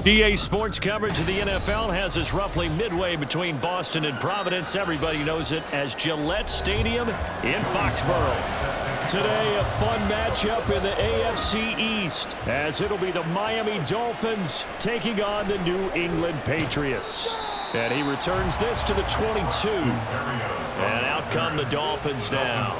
EA Sports coverage of the NFL has us roughly midway between Boston and Providence. Everybody knows it as Gillette Stadium in Foxborough. Today, a fun matchup in the AFC East, as it'll be the Miami Dolphins taking on the New England Patriots. And he returns this to the 22. And out come the Dolphins now.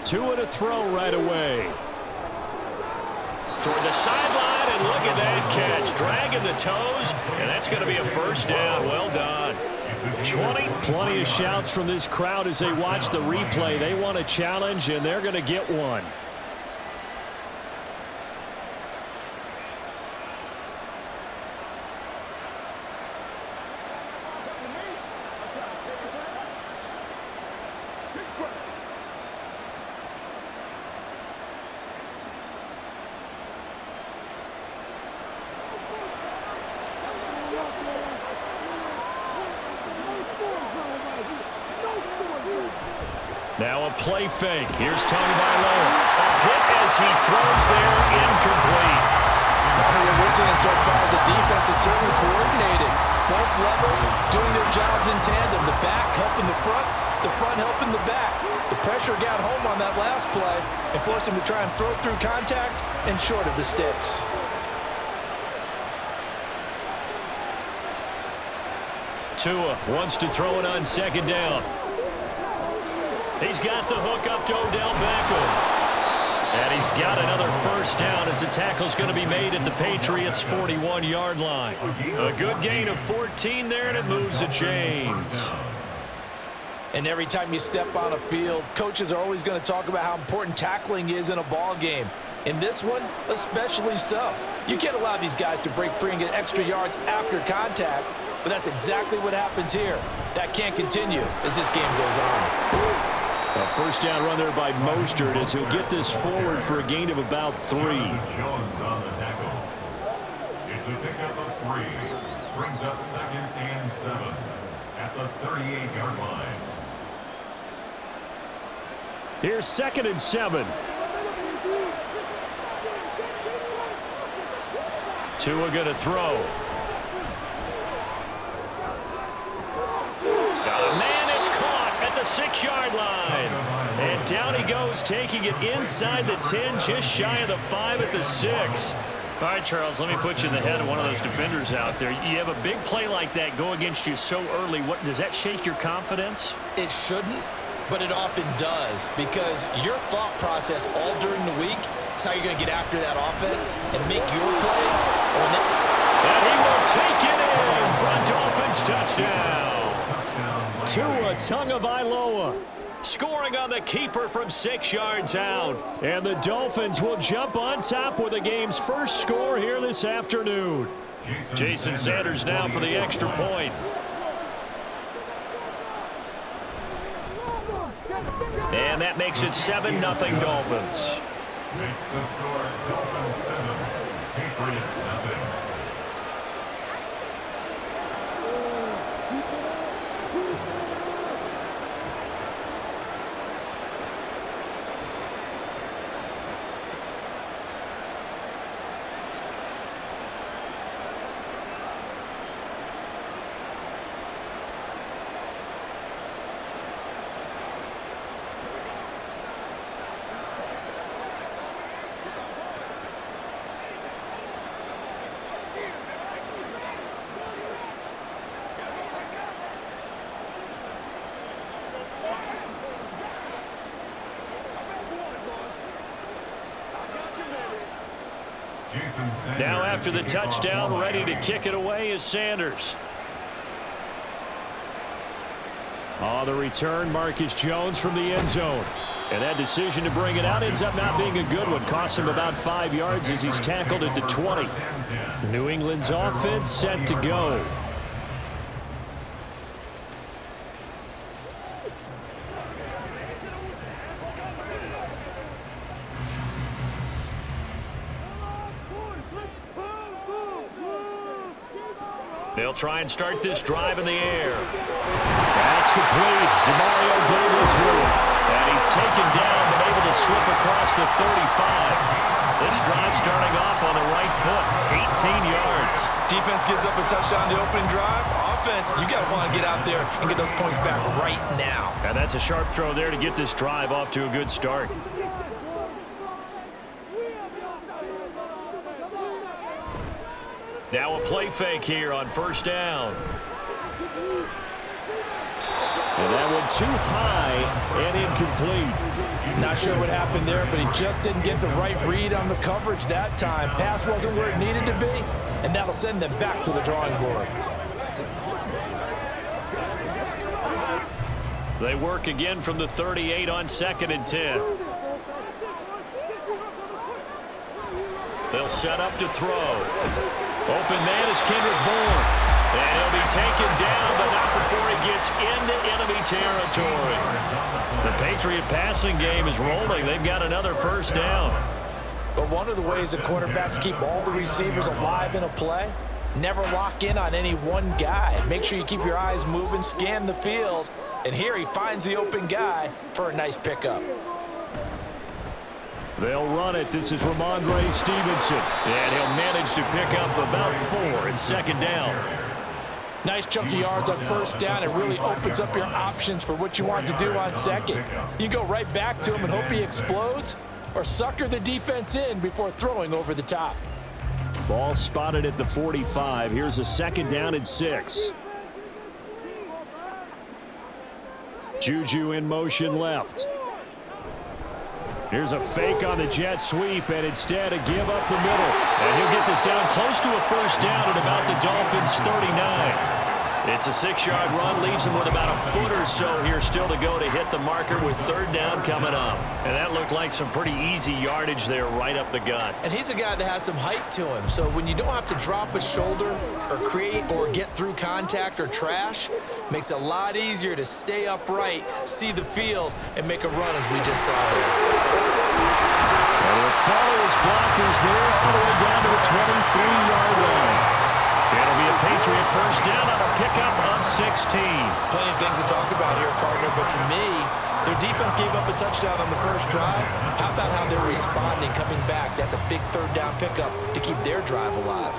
Two to throw right away. Toward the sideline, and look at that catch. Dragging the toes, and that's going to be a first down. Well done. 20. Plenty of shouts from this crowd as they watch the replay. They want a challenge, and they're going to get one. Now a play fake. Here's Tagovailoa. A hit as he throws there, incomplete. What we're seeing so far is the defense is certainly coordinated. Both levels doing their jobs in tandem. The back helping the front helping the back. The pressure got home on that last play and forced him to try and throw through contact and short of the sticks. Tua wants to throw it on second down. He's got the hook up to Odell Beckham. And he's got another first down as the tackle's going to be made at the Patriots' 41-yard line. A good gain of 14 there, and it moves the chains. And every time you step on a field, coaches are always going to talk about how important tackling is in a ball game. In this one, especially so. You can't allow these guys to break free and get extra yards after contact, but that's exactly what happens here. That can't continue as this game goes on. A first down run there by Mostert as he'll get this forward for a gain of about 3. Jones on the tackle. It's a pickup of 3. Brings up 2nd and 7 at the 38-yard line. Here's 2nd and 7. Tua going to throw. The 6-yard line. And down he goes, taking it inside the 10, just shy of the 5 at the 6. All right, Charles, let me put you in the head of one of those defenders out there. You have a big play like that go against you so early. What does that shake your confidence? It shouldn't, but it often does, because your thought process all during the week is how you're going to get after that offense and make your plays. And he will take it in for a Dolphins touchdown. Tua Tagovailoa scoring on the keeper from 6 yards out. And the Dolphins will jump on top with the game's first score here this afternoon. Jason Sanders now for the extra point. And that makes it 7-0 Dolphins. Makes the score Dolphins 7, Patriots 0. Now after the touchdown, ready to kick it away is Sanders. On the return, Marcus Jones from the end zone. And that decision to bring it out ends up not being a good one. Cost him about 5 yards as he's tackled at the 20. New England's offense set to go. They'll try and start this drive in the air. That's complete. Demario Douglas with it. And he's taken down but able to slip across the 35. This drive starting off on the right foot, 18 yards. Defense gives up a touchdown the opening drive. Offense, you got to want to get out there and get those points back right now. And that's a sharp throw there to get this drive off to a good start. Now a play fake here on first down. And that one too high and incomplete. Not sure what happened there, but he just didn't get the right read on the coverage that time. Pass wasn't where it needed to be, and that'll send them back to the drawing board. They work again from the 38 on 2nd and 10. They'll set up to throw. Open man is Kendrick Bourne. And he'll be taken down, but not before he gets into enemy territory. The Patriot passing game is rolling. They've got another first down. But one of the ways that quarterbacks keep all the receivers alive in a play, never lock in on any one guy. Make sure you keep your eyes moving, scan the field. And here he finds the open guy for a nice pickup. They'll run it. This is Ramondre Stevenson. And he'll manage to pick up about 4 in 2nd down. Nice chunky yards on first down. It really opens up your options for what you want to do on second. You go right back to him and hope he explodes, or sucker the defense in before throwing over the top. Ball spotted at the 45. Here's a 2nd down and 6. Juju in motion left. Here's a fake on the jet sweep, and instead a give up the middle. And he'll get this down close to a first down at about the Dolphins' 39. It's a 6-yard run, leaves him with about a foot or so here still to go to hit the marker with 3rd down coming up. And that looked like some pretty easy yardage there right up the gut. And he's a guy that has some height to him, so when you don't have to drop a shoulder or create or get through contact or trash, makes it a lot easier to stay upright, see the field, and make a run as we just saw there. And he'll follow his blockers there all the way down to the 23-yard line. It'll be a Patriot first down on a pickup of 16. Plenty of things to talk about here, partner, but to me, their defense gave up a touchdown on the first drive. How about how they're responding, coming back? That's a big 3rd down pickup to keep their drive alive.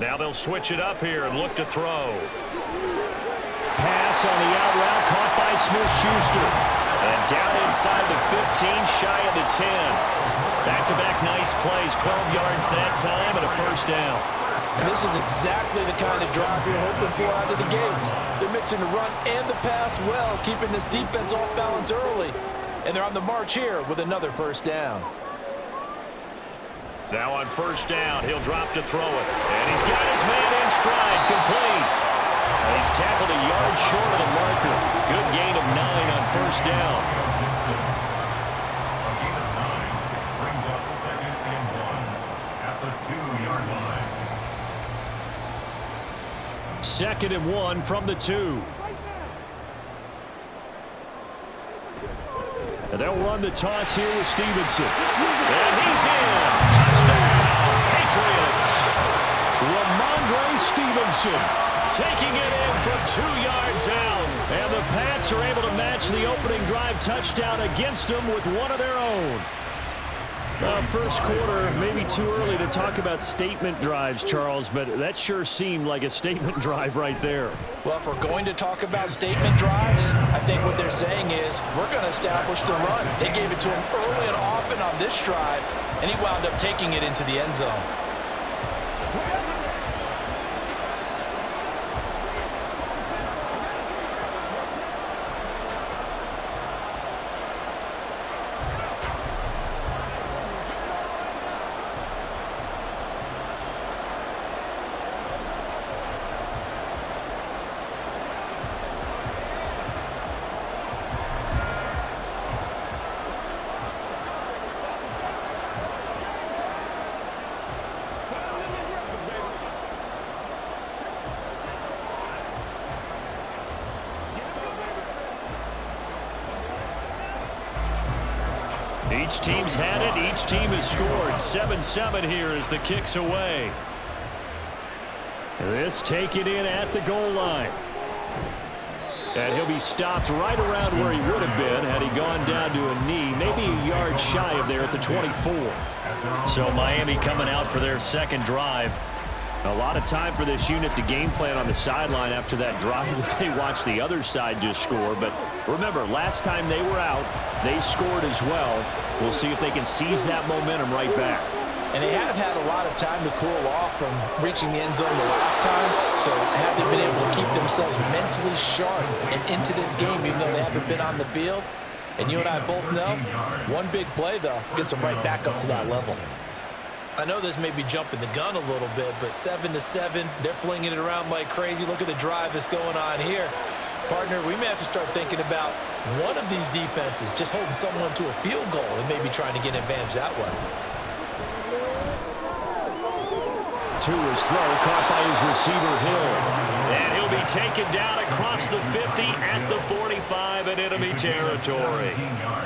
Now they'll switch it up here and look to throw. Pass on the out route caught by Smith-Schuster. And down inside the 15, shy of the 10. Back-to-back nice plays, 12 yards that time and a first down. And this is exactly the kind of drive you're hoping for out of the gates. They're mixing the run and the pass well, keeping this defense off balance early. And they're on the march here with another first down. Now on first down, he'll drop to throw it. And he's got his man in stride, complete. And he's tackled a yard short of the marker. Good gain of 9 on first down. Brings up 2nd and 1 at the 2-yard line. 2nd and 1 from the 2. And they'll run the toss here with Stevenson. And he's in. Touchdown, Patriots. Ramondre Stevenson taking it in from 2 yards out. And the Pats are able to match the opening drive touchdown against them with one of their own. First quarter, maybe too early to talk about statement drives, Charles, but that sure seemed like a statement drive right there. Well, if we're going to talk about statement drives, I think what they're saying is we're going to establish the run. They gave it to him early and often on this drive, and he wound up taking it into the end zone. Each team's had it. Each team has scored. 7-7 here as the kick's away. This taken in at the goal line. And he'll be stopped right around where he would have been had he gone down to a knee, maybe a yard shy of there at the 24. So Miami coming out for their second drive. A lot of time for this unit to game plan on the sideline after that drive that they watched the other side just score. But remember, last time they were out, they scored as well. We'll see if they can seize that momentum right back. And they have had a lot of time to cool off from reaching the end zone the last time. So have they been able to keep themselves mentally sharp and into this game even though they haven't been on the field? And you and I both know, one big play, though, gets them right back up to that level. I know this may be jumping the gun a little bit, but 7-7, they're flinging it around like crazy. Look at the drive that's going on here. Partner, we may have to start thinking about one of these defenses just holding someone to a field goal and maybe trying to get an advantage that way. Tua's throw caught by his receiver Hill. And he'll be taken down across the 50 at the 45 in enemy territory.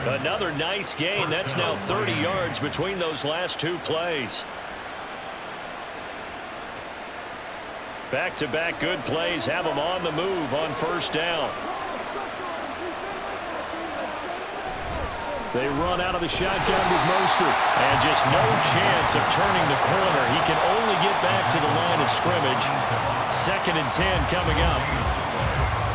Another nice gain. That's now 30 yards between those last two plays. Back-to-back good plays have them on the move on first down. They run out of the shotgun with Mostert. And just no chance of turning the corner. He can only get back to the line of scrimmage. 2nd and 10 coming up.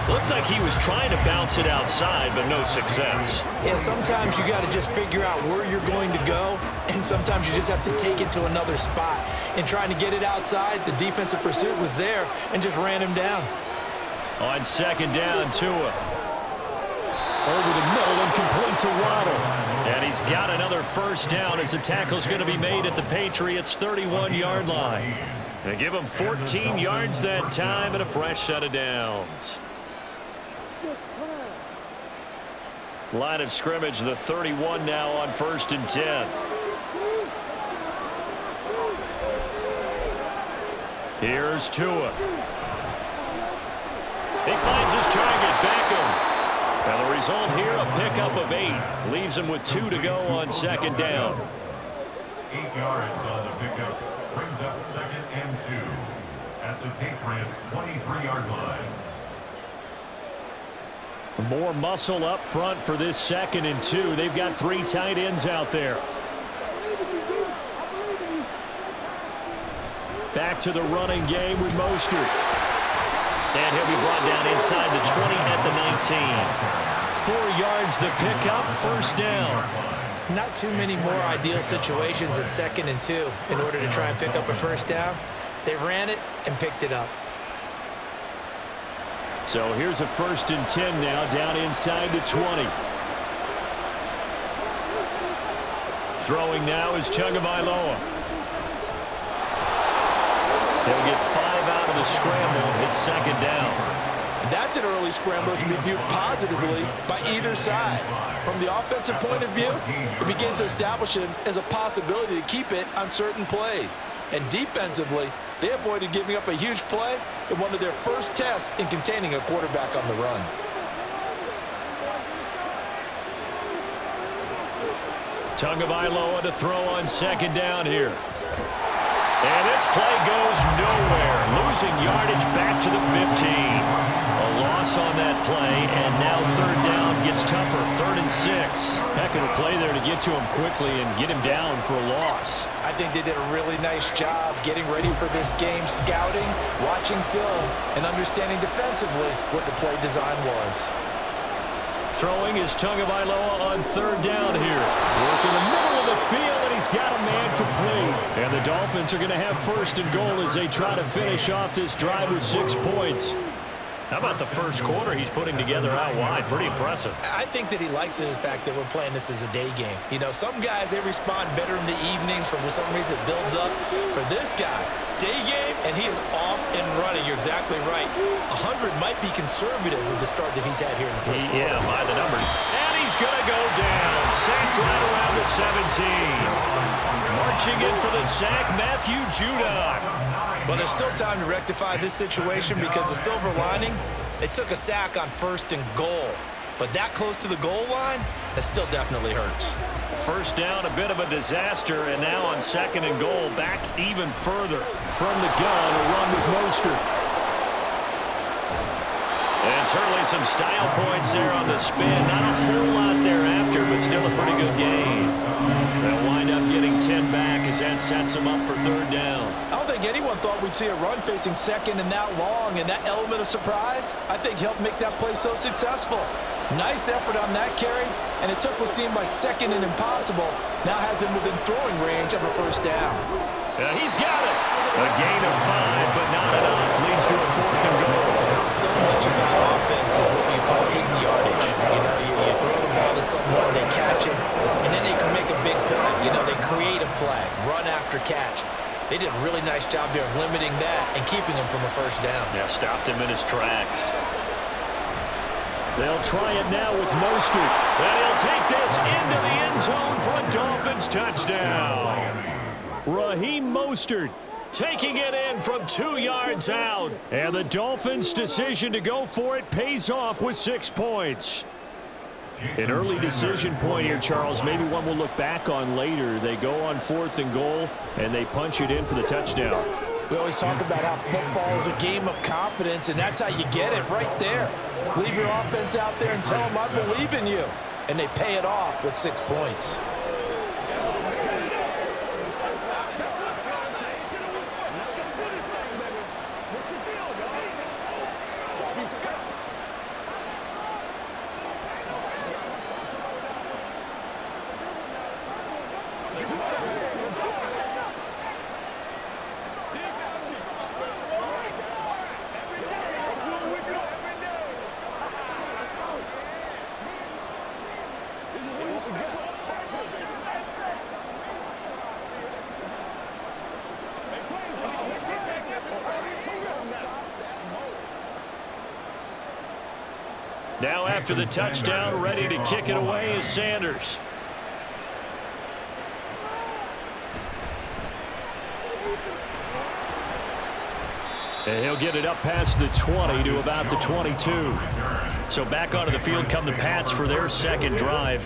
Looked like he was trying to bounce it outside, but no success. Yeah, sometimes you got to just figure out where you're going to go, and sometimes you just have to take it to another spot. And trying to get it outside, the defensive pursuit was there and just ran him down. On 2nd down, Tua. Over the middle and complete to Waddle. And he's got another first down as the tackle's going to be made at the Patriots' 31-yard line. They give him 14 yards that time and a fresh set of downs. Line of scrimmage, the 31 now on 1st and 10. Here's Tua. He finds his target, Beckham. And the result here, a pickup of 8. Leaves him with 2 to go on 2nd down. 8 yards on the pickup. Brings up 2nd and 2 at the Patriots' 23-yard line. More muscle up front for this 2nd and 2. They've got 3 tight ends out there. Back to the running game with Mostert. And he'll be brought down inside the 20 at the 19. 4 yards the pickup, first down. Not too many more ideal situations at 2nd and 2 in order to try and pick up a first down. They ran it and picked it up. So here's a 1st and 10 now, down inside the 20. Throwing now is Tagovailoa. They'll get 5 out of the scramble. It's 2nd down. That's an early scramble that can be viewed positively by either side. From the offensive point of view, it begins to establish it as a possibility to keep it on certain plays. And defensively, they avoided giving up a huge play in one of their first tests in containing a quarterback on the run. Tagovailoa to throw on 2nd down here. And this play goes nowhere. Losing yardage back to the 15. A loss on that play, and now 3rd down gets tougher. 3rd and 6. Heck of a play there to get to him quickly and get him down for a loss. I think they did a really nice job getting ready for this game, scouting, watching film, and understanding defensively what the play design was. Throwing is Tagovailoa on 3rd down here. Work in the middle of the field, and he's got a man complete. And the Dolphins are going to have 1st and goal as they try to finish off this drive with 6 points. How about the first quarter he's putting together out wide? Pretty impressive. I think that he likes the fact that we're playing this as a day game. You know, some guys, they respond better in the evenings. For some reason, it builds up. For this guy, day game, and he is off and running. You're exactly right. 100 might be conservative with the start that he's had here in the first quarter. Yeah, by the number. And he's going to go down. Sacked right around the 17. Marching in for the sack, Matthew Judon. Well, there's still time to rectify this situation because the silver lining, they took a sack on 1st and goal. But that close to the goal line, that still definitely hurts. First down, a bit of a disaster, and now on second and goal, back even further. From the gun, a run with Mostert. And certainly some style points there on the spin. Not a whole lot thereafter, but still a pretty good game. They'll wind up getting 10 back as that sets them up for third down. I don't think anyone thought we'd see a run facing second and that long, and that element of surprise, I think, helped make that play so successful. Nice effort on that carry, and it took what seemed like second and impossible. Now has him within throwing range of a first down. He's got it. A gain of 5, but not enough. Leads to a fourth and goal. So much about offense is what we call hidden yardage. You know, you throw the ball to someone, they catch it, and then they can make a big play. You know, they create a play, run after catch. They did a really nice job there of limiting that and keeping him from a first down. Yeah, stopped him in his tracks. They'll try it now with Mostert. And he'll take this into the end zone for a Dolphins touchdown. Raheem Mostert taking it in from 2 yards out. And the Dolphins' decision to go for it pays off with 6 points. An early decision point here, Charles. Maybe one we'll look back on later. They go on fourth and goal, and they punch it in for the touchdown. We always talk about how football is a game of confidence, and that's how you get it right there. Leave your offense out there and tell them I believe in you. And they pay it off with 6 points. Now after the touchdown, ready to kick it away is Sanders. And he'll get it up past the 20 to about the 22. So back onto the field come the Pats for their second drive.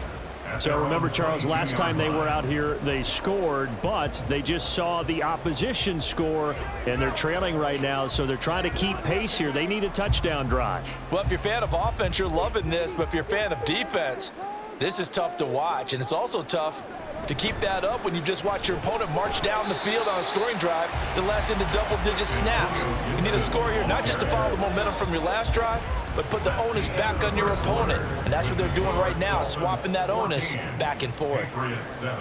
So remember, Charles, last time they were out here, they scored, but they just saw the opposition score, and they're trailing right now, so they're trying to keep pace here. They need a touchdown drive. Well, if you're a fan of offense, you're loving this, but if you're a fan of defense, this is tough to watch, and it's also tough to keep that up when you just watch your opponent march down the field on a scoring drive that lasts into double-digit snaps. You need a score here, not just to follow the momentum from your last drive, but put the onus back on your opponent. And that's what they're doing right now, swapping that onus back and forth.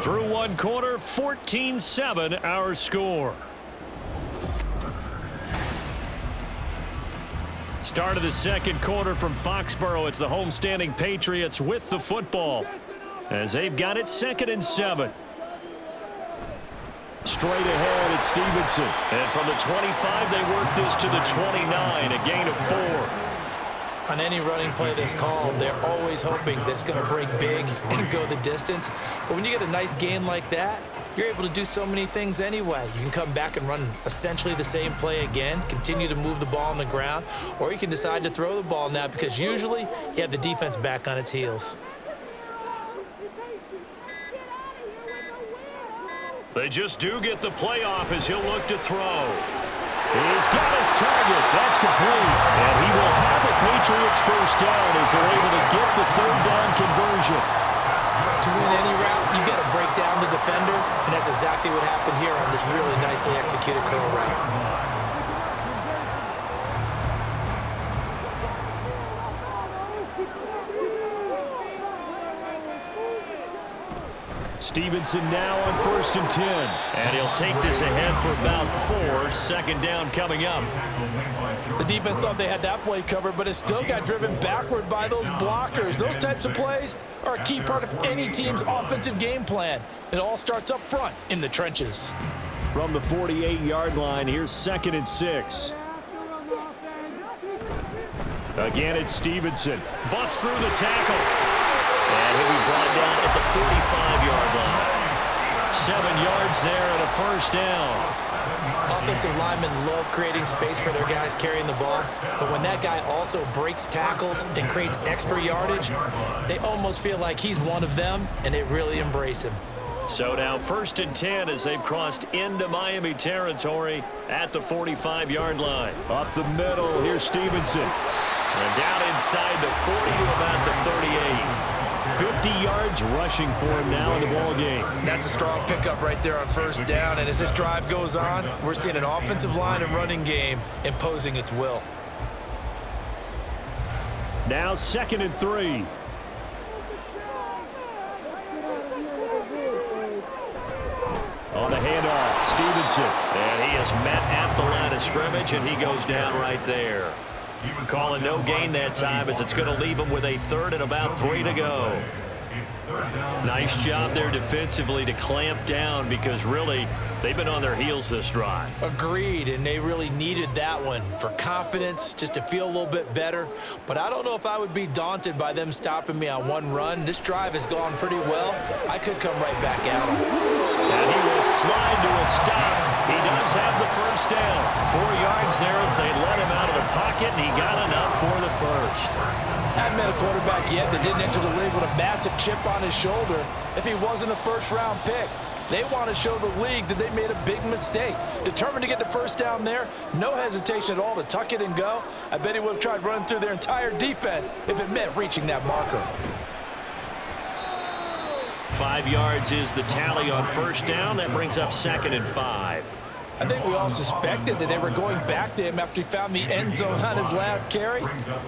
Through one quarter, 14-7 our score. Start of the second quarter from Foxborough. It's the homestanding Patriots with the football as they've got it 2nd and 7. Straight ahead, it's Stevenson. And from the 25, they work this to the 29, a gain of 4. On any running play that's called, they're always hoping that it's going to break big and go the distance. But when you get a nice gain like that, you're able to do so many things anyway. You can come back and run essentially the same play again, continue to move the ball on the ground, or you can decide to throw the ball now because usually you have the defense back on its heels. They just do get the play off as he'll look to throw. He's got his target. That's complete. And he will have a Patriots first down as they're able to get the third down conversion. To win any route, you've got to break down the defender, and that's exactly what happened here on this really nicely executed curl route. Stevenson now on 1st and 10. And he'll take this ahead for about 4. Second down coming up. The defense thought they had that play covered, but it still got driven backward by those blockers. Those types of plays are a key part of any team's offensive game plan. It all starts up front in the trenches. From the 48-yard line, here's 2nd and 6. Again, it's Stevenson. Busts through the tackle. And he'll be brought down at the 45-yard line. 7 yards there and a first down. Offensive linemen love creating space for their guys carrying the ball, but when that guy also breaks tackles and creates extra yardage, they almost feel like he's one of them, and they really embrace him. So now 1st and 10 as they've crossed into Miami territory at the 45-yard line. Up the middle, here's Stevenson. And down inside the 40 to about the 38. 50 yards rushing for him now in the ball game. That's a strong pickup right there on first down, and as this drive goes on, we're seeing an offensive line and running game imposing its will. Now 2nd and 3. On the handoff, Stevenson. And he is met at the line of scrimmage, and he goes down right there. Calling no gain that time as it's going to leave him with a 3rd and about 3 to go. Nice job there defensively to clamp down because really they've been on their heels this drive. Agreed, and they really needed that one for confidence, just to feel a little bit better. But I don't know if I would be daunted by them stopping me on one run. This drive has gone pretty well. I could come right back at them. And he will slide to a stop. He does have the first down. 4 yards there as they let him out of the pocket, and he got enough for the first. Haven't met a quarterback yet that didn't enter the league with a massive chip on his shoulder if he wasn't a first-round pick. They want to show the league that they made a big mistake. Determined to get the first down there, no hesitation at all to tuck it and go. I bet he would have tried running through their entire defense if it meant reaching that marker. 5 yards is the tally on first down. That brings up 2nd and 5. I think we all suspected that they were going back to him after he found the end zone on his last carry,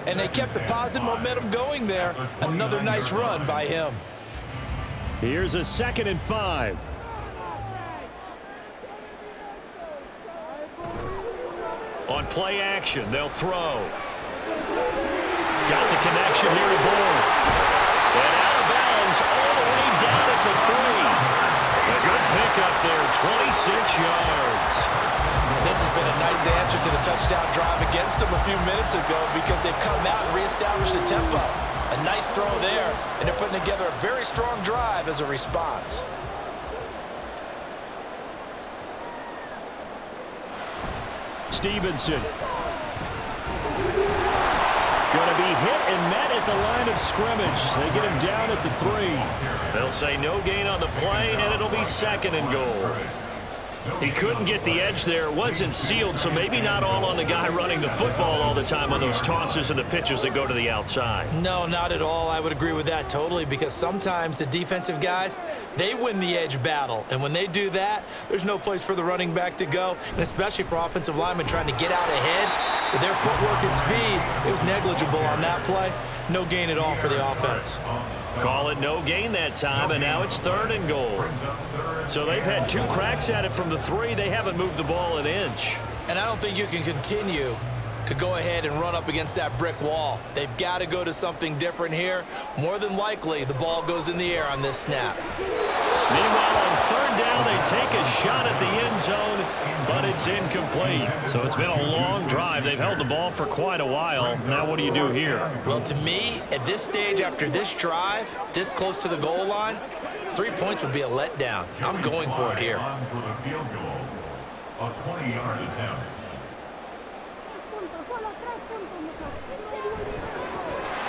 and they kept the positive momentum going there. Another nice run by him. Here's a 2nd and 5. On play action, they'll throw. Got the connection here to Bourne. And out of bounds all the way down at the 3. A good pickup there, 26 yards. This has been a nice answer to the touchdown drive against them a few minutes ago because they've come out and reestablished the tempo. A nice throw there, and they're putting together a very strong drive as a response. Stevenson. Going to be hit and met at the line of scrimmage. They get him down at the 3. They'll say no gain on the play, and it'll be 2nd and goal. He couldn't get the edge there. It wasn't sealed, so maybe not all on the guy running the football all the time on those tosses and the pitches that go to the outside. No, not at all. I would agree with that totally because sometimes the defensive guys, they win the edge battle. And when they do that, there's no place for the running back to go, and especially for offensive linemen trying to get out ahead. With their footwork and speed, it was negligible on that play. No gain at all for the offense. Call it no gain that time, and now it's 3rd and goal. So they've had 2 cracks at it from the 3. They haven't moved the ball an inch. And I don't think you can continue to go ahead and run up against that brick wall. They've got to go to something different here. More than likely, the ball goes in the air on this snap. Meanwhile, on 3rd down, they take a shot at the end zone, but it's incomplete. So it's been a long drive. They've held the ball for quite a while. Now what do you do here? Well, to me, at this stage, after this drive, this close to the goal line, 3 points would be a letdown. I'm going for it here. For the field goal, a 20-yard attempt.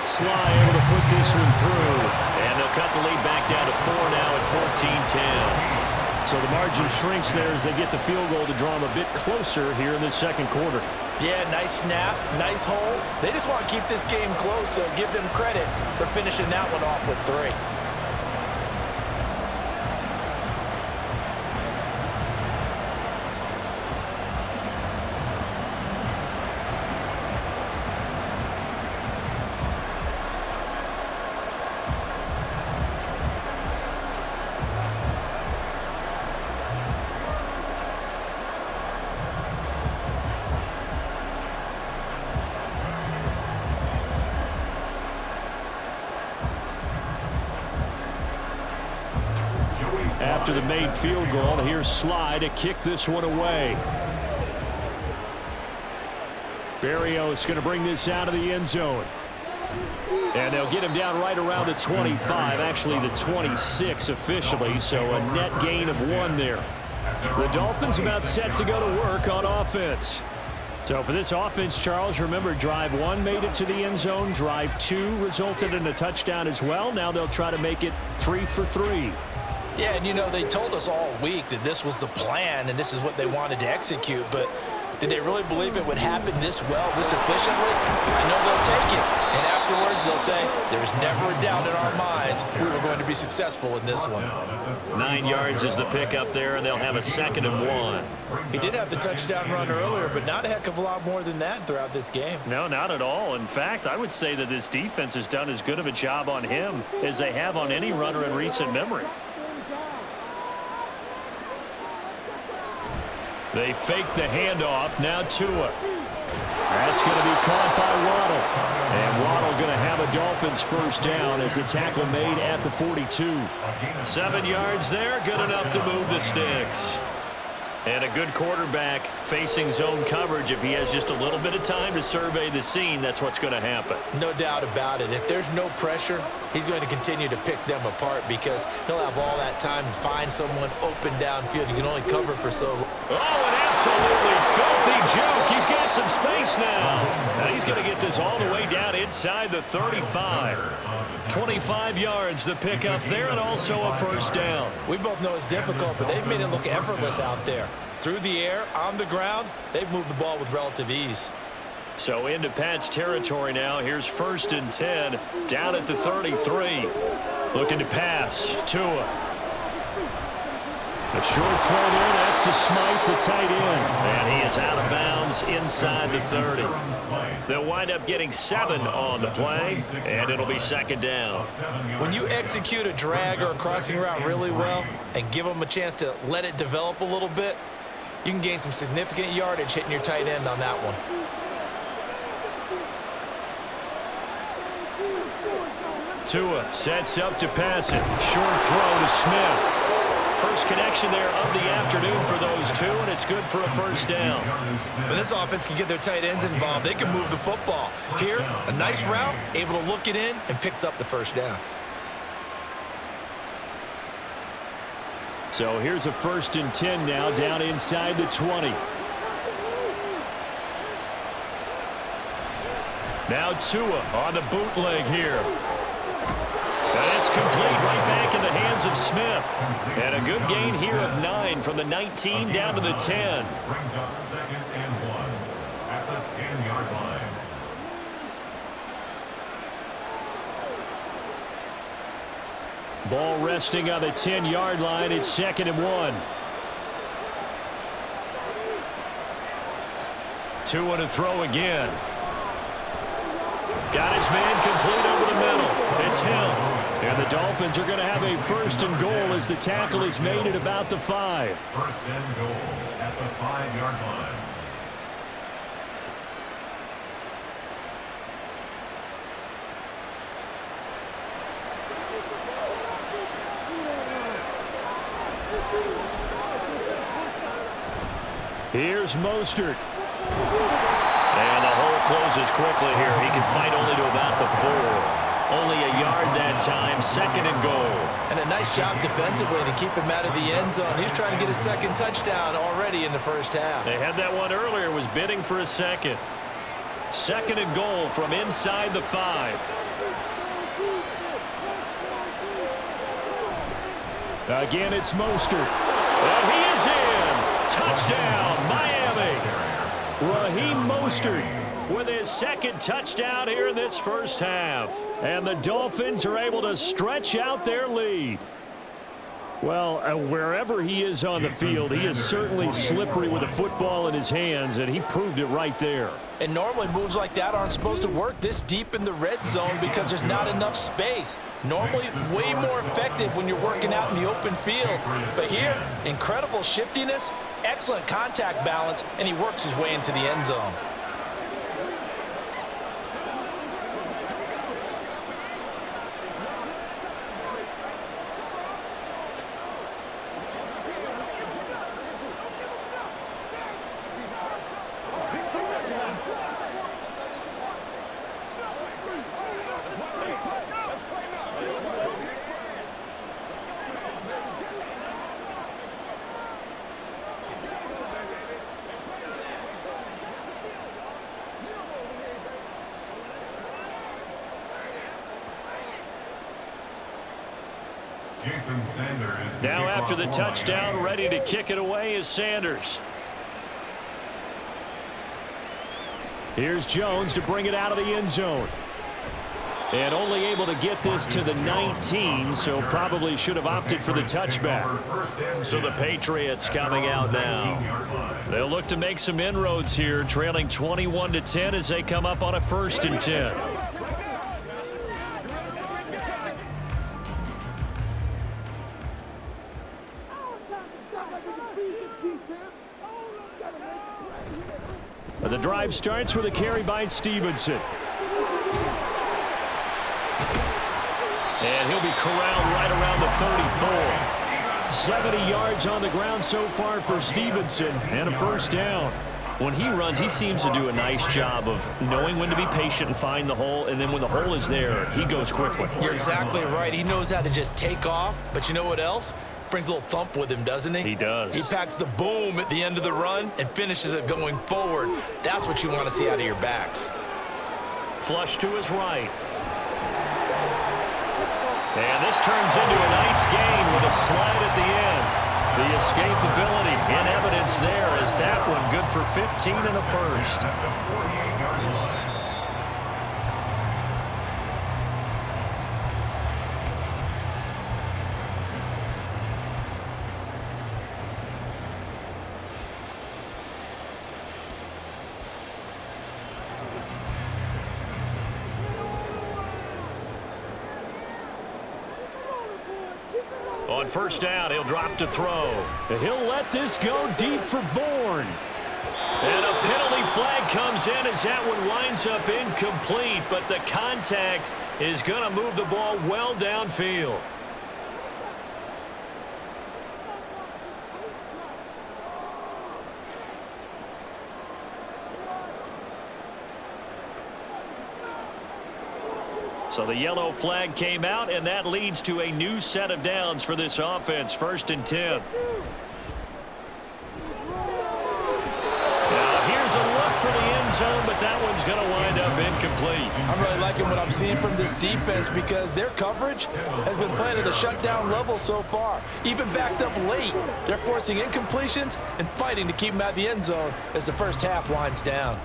Sly able to put this one through. And they'll cut the lead back down to 4 now at 14-10. So the margin shrinks there as they get the field goal to draw them a bit closer here in the 2nd quarter. Yeah, nice snap, nice hole. They just want to keep this game close, so give them credit for finishing that one off with 3. After the made field goal, here's Sly to kick this one away. Berrios going to bring this out of the end zone. And they'll get him down right around the 25, actually the 26 officially, so a net gain of 1 there. The Dolphins about set to go to work on offense. So for this offense, Charles, remember drive 1 made it to the end zone. Drive 2 resulted in a touchdown as well. Now they'll try to make it 3 for 3. Yeah, and you know, they told us all week that this was the plan and this is what they wanted to execute, but did they really believe it would happen this well, this efficiently? I know they'll take it, and afterwards they'll say, there was never a doubt in our minds we were going to be successful in this one. 9 yards is the pickup there, and they'll have a 2nd and 1. He did have the touchdown run earlier, but not a heck of a lot more than that throughout this game. No, not at all. In fact, I would say that this defense has done as good of a job on him as they have on any runner in recent memory. They fake the handoff. Now Tua. That's going to be caught by Waddle. And Waddle going to have a Dolphins first down as the tackle made at the 42. 7 yards there. Good enough to move the sticks. And a good quarterback facing zone coverage. If he has just a little bit of time to survey the scene, that's what's going to happen. No doubt about it. If there's no pressure, he's going to continue to pick them apart because he'll have all that time to find someone open downfield. You can only cover for so long. Oh, an absolutely filthy joke. He's got some space now. And he's going to get this all the way down inside the 35. 25 yards, the pickup there, and also a first down. We both know it's difficult, but they've made it look effortless out there. Through the air, on the ground, they've moved the ball with relative ease. So into Pat's territory now. Here's 1st and 10, down at the 33. Looking to pass. Tua. A short throw there. That's to Smythe, the tight end. And he is out of bounds inside the 30. They'll wind up getting 7 on the play, and it'll be 2nd down. When you execute a drag or a crossing route really well and give them a chance to let it develop a little bit, you can gain some significant yardage hitting your tight end on that one. Tua sets up to pass it. Short throw to Smith. First connection there of the afternoon for those two, and it's good for a first down. When this offense can get their tight ends involved, they can move the football. Here, a nice route, able to look it in, and picks up the first down. So here's a 1st and 10 now, down inside the 20. Now Tua on the bootleg here. And it's complete right back in the hands of Smith. And a good gain here of 9 from the 19 down to the 10. Brings up 2nd and 1 at the 10-yard line. Ball resting on the 10-yard line. It's 2nd and 1. Tua to throw again. Got his man complete over the middle. It's him. And the Dolphins are going to have a 1st and goal as the tackle is made at about the 5. 1st and goal at the 5-yard line. Here's Mostert. And the hole closes quickly here. He can fight only to about the 4. Only a yard that time, 2nd and goal. And a nice job defensively to keep him out of the end zone. He was trying to get his 2nd touchdown already in the first half. They had that one earlier, was bidding for a 2nd. 2nd and goal from inside the 5. Again, it's Mostert. And he is in. Touchdown, Miami. Raheem Mostert with his 2nd touchdown here in this first half. And the Dolphins are able to stretch out their lead. Well, wherever he is on the field, he is certainly slippery with a football in his hands, and he proved it right there. And normally moves like that aren't supposed to work this deep in the red zone because there's not enough space. Normally way more effective when you're working out in the open field. But here, incredible shiftiness, excellent contact balance, and he works his way into the end zone. Jason Sanders. Now after the touchdown, ready to kick it away is Sanders. Here's Jones to bring it out of the end zone. And only able to get this to the 19, so probably should have opted for the touchback. So the Patriots coming out now. They'll look to make some inroads here, trailing 21-10 as they come up on a 1st and 10. The drive starts with a carry by Stevenson. And he'll be corralled right around the 34. 70 yards on the ground so far for Stevenson, and a 1st down. When he runs, he seems to do a nice job of knowing when to be patient and find the hole, and then when the hole is there, he goes quickly. You're exactly right. He knows how to just take off, but you know what else? Brings a little thump with him, doesn't he? He does. He packs the boom at the end of the run and finishes it going forward. That's what you want to see out of your backs. Flush to his right. And this turns into a nice gain with a slide at the end. The escapability in evidence there is that one good for 15 and a 1st. On 1st down, he'll drop to throw. He'll let this go deep for Bourne. And a penalty flag comes in as that one winds up incomplete, but the contact is going to move the ball well downfield. So the yellow flag came out, and that leads to a new set of downs for this offense. 1st and 10. Now here's a look for the end zone, but that one's going to wind up incomplete. I'm really liking what I'm seeing from this defense because their coverage has been playing at a shutdown level so far. Even backed up late, they're forcing incompletions and fighting to keep them out of the end zone as the first half winds down.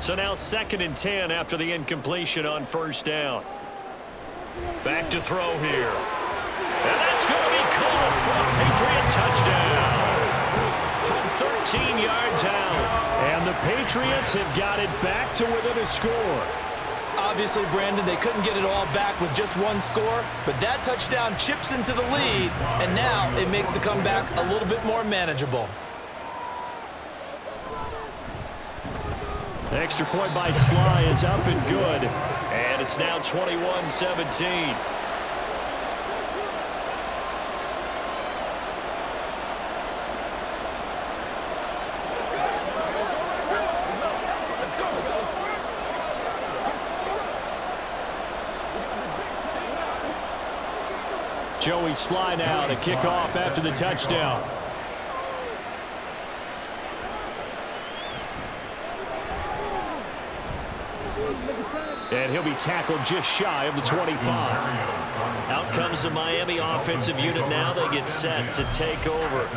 So now 2nd and 10 after the incompletion on 1st down. Back to throw here. And that's going to be caught for a Patriot touchdown from 13 yards out. And the Patriots have got it back to within a score. Obviously, Brandon, they couldn't get it all back with just one score, but that touchdown chips into the lead, and now it makes the comeback a little bit more manageable. Extra point by Sly is up and good. And it's now 21-17. Joey Sly now to kick off after the touchdown. And he'll be tackled just shy of the 25. Out comes the Miami offensive unit now. They get set to take over.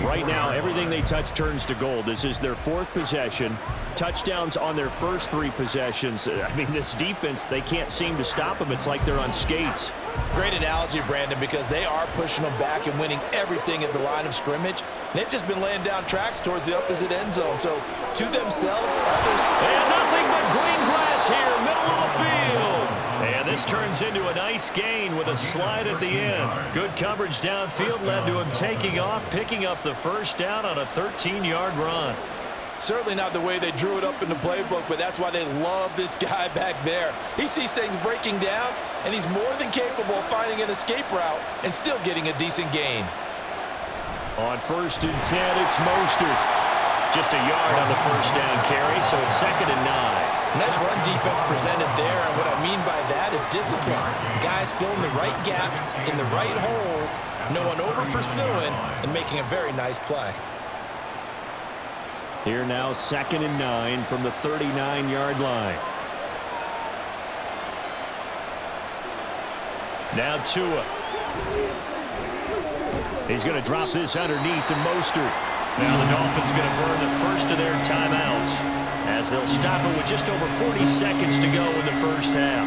Right now, everything they touch turns to gold. This is their 4th possession. Touchdowns on their first 3 possessions. I mean, this defense, they can't seem to stop them. It's like they're on skates. Great analogy, Brandon, because they are pushing them back and winning everything at the line of scrimmage. They've just been laying down tracks towards the opposite end zone. So, to themselves, others... And nothing but green grass here, middle of the field. And this turns into a nice gain with a slide at the end. Good coverage downfield led to him taking off, picking up the 1st down on a 13-yard run. Certainly not the way they drew it up in the playbook, but that's why they love this guy back there. He sees things breaking down, and he's more than capable of finding an escape route and still getting a decent gain. On 1st and 10, it's Mostert. Just a yard on the 1st down carry, so it's 2nd and 9. Nice run defense presented there, and what I mean by that is discipline. Guys filling the right gaps in the right holes, no one over-pursuing, and making a very nice play. Here now, 2nd and 9 from the 39-yard line. Now Tua He's going to drop this underneath to Mostert. Now the Dolphins going to burn the first of their timeouts as they'll stop it with just over 40 seconds to go in the first half.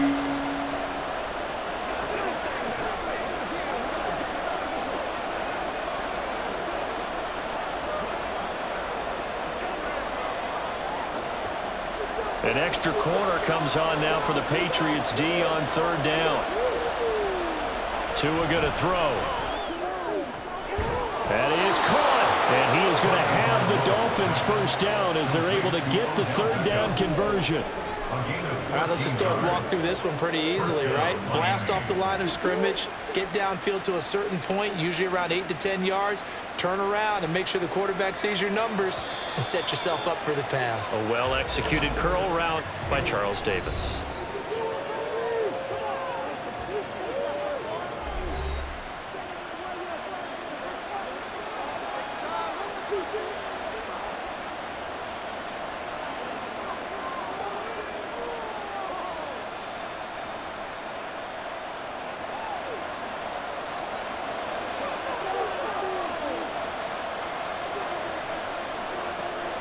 An extra corner comes on now for the Patriots D on third down. Tua going to throw. That is caught. And he is going to have the Dolphins first down as they're able to get the third down conversion. All right, let's just go and walk through this one pretty easily, right? Blast off the line of scrimmage, get downfield to a certain point, usually around 8 to 10 yards, turn around and make sure the quarterback sees your numbers and set yourself up for the pass. A well-executed curl route by Charles Davis.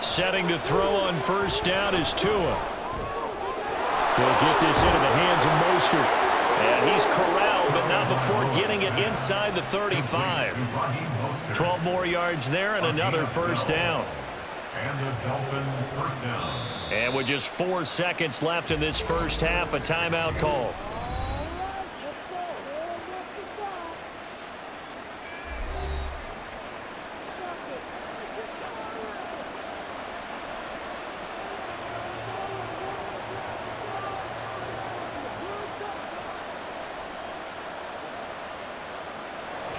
Setting to throw on first down is Tua. He'll get this into the hands of Mostert. And he's corralled, but not before getting it inside the 35. 12 more yards there and another first down. And the Dolphins first down. And with just 4 seconds left in this first half, a timeout call.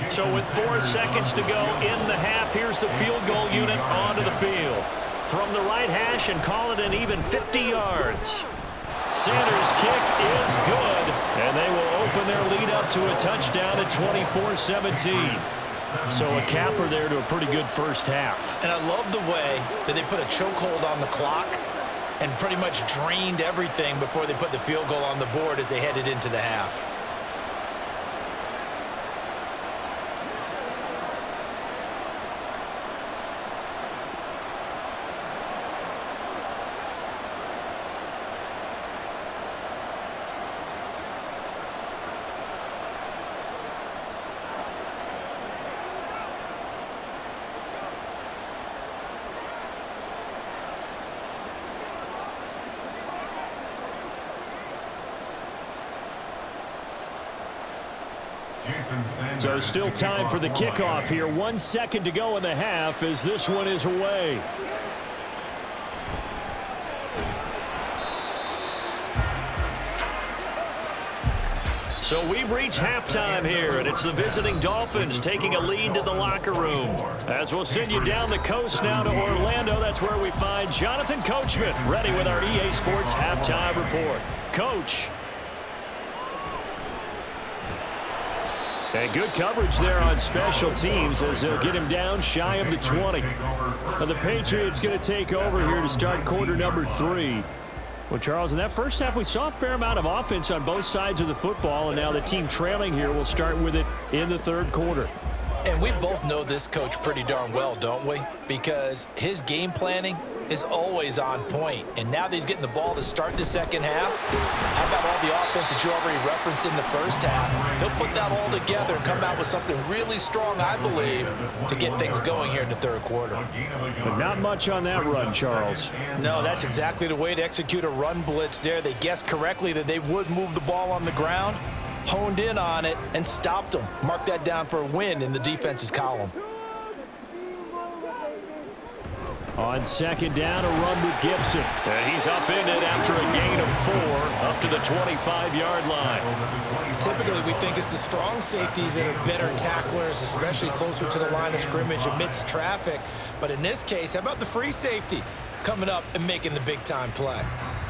So with 4 seconds to go in the half, here's the field goal unit onto the field. From the right hash and call it an even 50 yards. Sanders' kick is good, and they will open their lead up to a touchdown at 24-17. So a capper there to a pretty good first half. And I love the way that they put a chokehold on the clock and pretty much drained everything before they put the field goal on the board as they headed into the half. So still time for the kickoff here. 1 second to go in the half as this one is away. So we've reached halftime here, and it's the visiting Dolphins taking a lead to the locker room. As we'll send you down the coast now to Orlando, that's where we find Jonathan Coachman ready with our EA Sports halftime report. Coach. And good coverage there on special teams as they'll get him down shy of the 20. Now the Patriots going to take over here to start quarter number 3. Well, Charles, in that first half, we saw a fair amount of offense on both sides of the football, and now the team trailing here will start with it in the third quarter. And we both know this coach pretty darn well, don't we? Because his game planning is always on point. And now that he's getting the ball to start the second half, how about all the offense that you already referenced in the first half? He'll put that all together and come out with something really strong, I believe, to get things going here in the third quarter. But not much on that run, Charles. No, that's exactly the way to execute a run blitz there. They guessed correctly that they would move the ball on the ground, honed in on it, and stopped them. Mark that down for a win in the defense's column. On second down, a run with Gibson. And he's up in it after a gain of 4 up to the 25-yard line. Typically, we think it's the strong safeties that are better tacklers, especially closer to the line of scrimmage amidst traffic. But in this case, how about the free safety coming up and making the big-time play?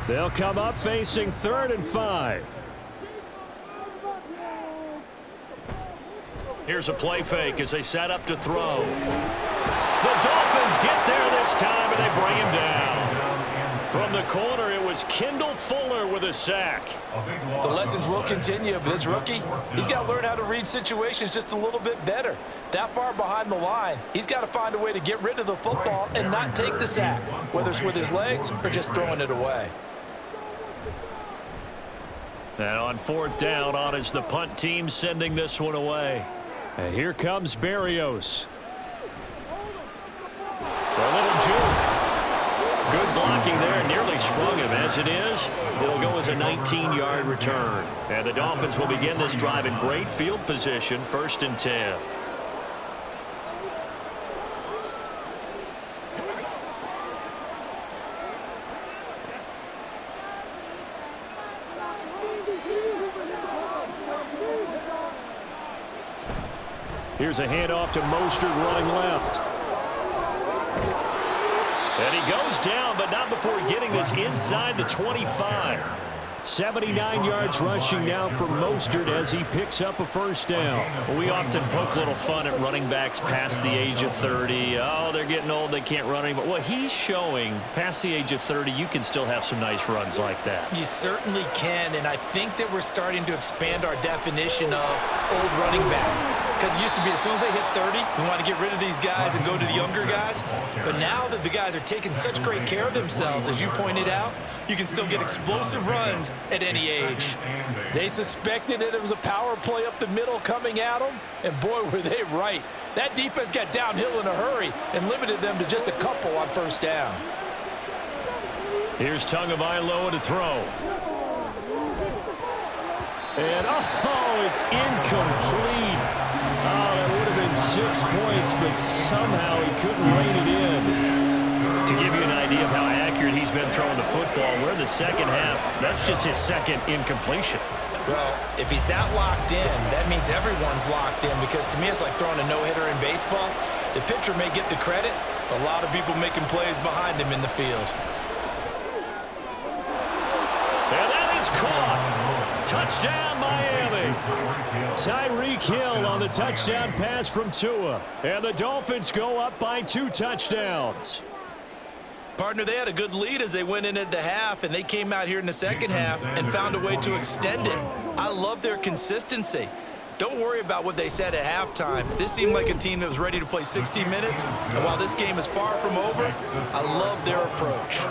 They'll come up facing 3rd and 5. Here's a play fake as they set up to throw. The Dolphins get there this time, and they bring him down. From the corner, it was Kendall Fuller with a sack. The lessons will continue, but this rookie, he's got to learn how to read situations just a little bit better. That far behind the line, he's got to find a way to get rid of the football and not take the sack, whether it's with his legs or just throwing it away. And on 4th down, on is the punt team sending this one away. And here comes Berrios. A little juke. Good blocking there. Nearly sprung him. As it is, it'll go as a 19-yard return. And the Dolphins will begin this drive in great field position, 1st and 10. Here's a handoff to Mostert running left. And he goes down, but not before getting this inside the 25. 79 yards rushing now for Mostert as he picks up a 1st down. We often poke a little fun at running backs past the age of 30. Oh, they're getting old, they can't run anymore. Well, he's showing past the age of 30, you can still have some nice runs like that. You certainly can, and I think that we're starting to expand our definition of old running back. Because it used to be as soon as they hit 30, we want to get rid of these guys and go to the younger guys. But now that the guys are taking such great care of themselves, as you pointed out, you can still get explosive runs at any age. They suspected that it was a power play up the middle coming at them, and boy, were they right. That defense got downhill in a hurry and limited them to just a couple on 1st down. Here's Tagovailoa to throw. And, oh, it's incomplete. Oh, that would have been 6 points, but somehow he couldn't rein it in. To give you an idea of how accurate he's been throwing the football, we're in the 2nd half. That's just his 2nd incompletion. Well, if he's that locked in, that means everyone's locked in, because to me it's like throwing a no-hitter in baseball. The pitcher may get the credit, but a lot of people making plays behind him in the field. And that is caught. Touchdown, Miami. Tyreek Hill on the touchdown pass from Tua. And the Dolphins go up by 2 touchdowns. Partner, they had a good lead as they went in at the half, and they came out here in the 2nd half and found a way to extend it. I love their consistency. Don't worry about what they said at halftime. This seemed like a team that was ready to play 60 minutes, and while this game is far from over, I love their approach.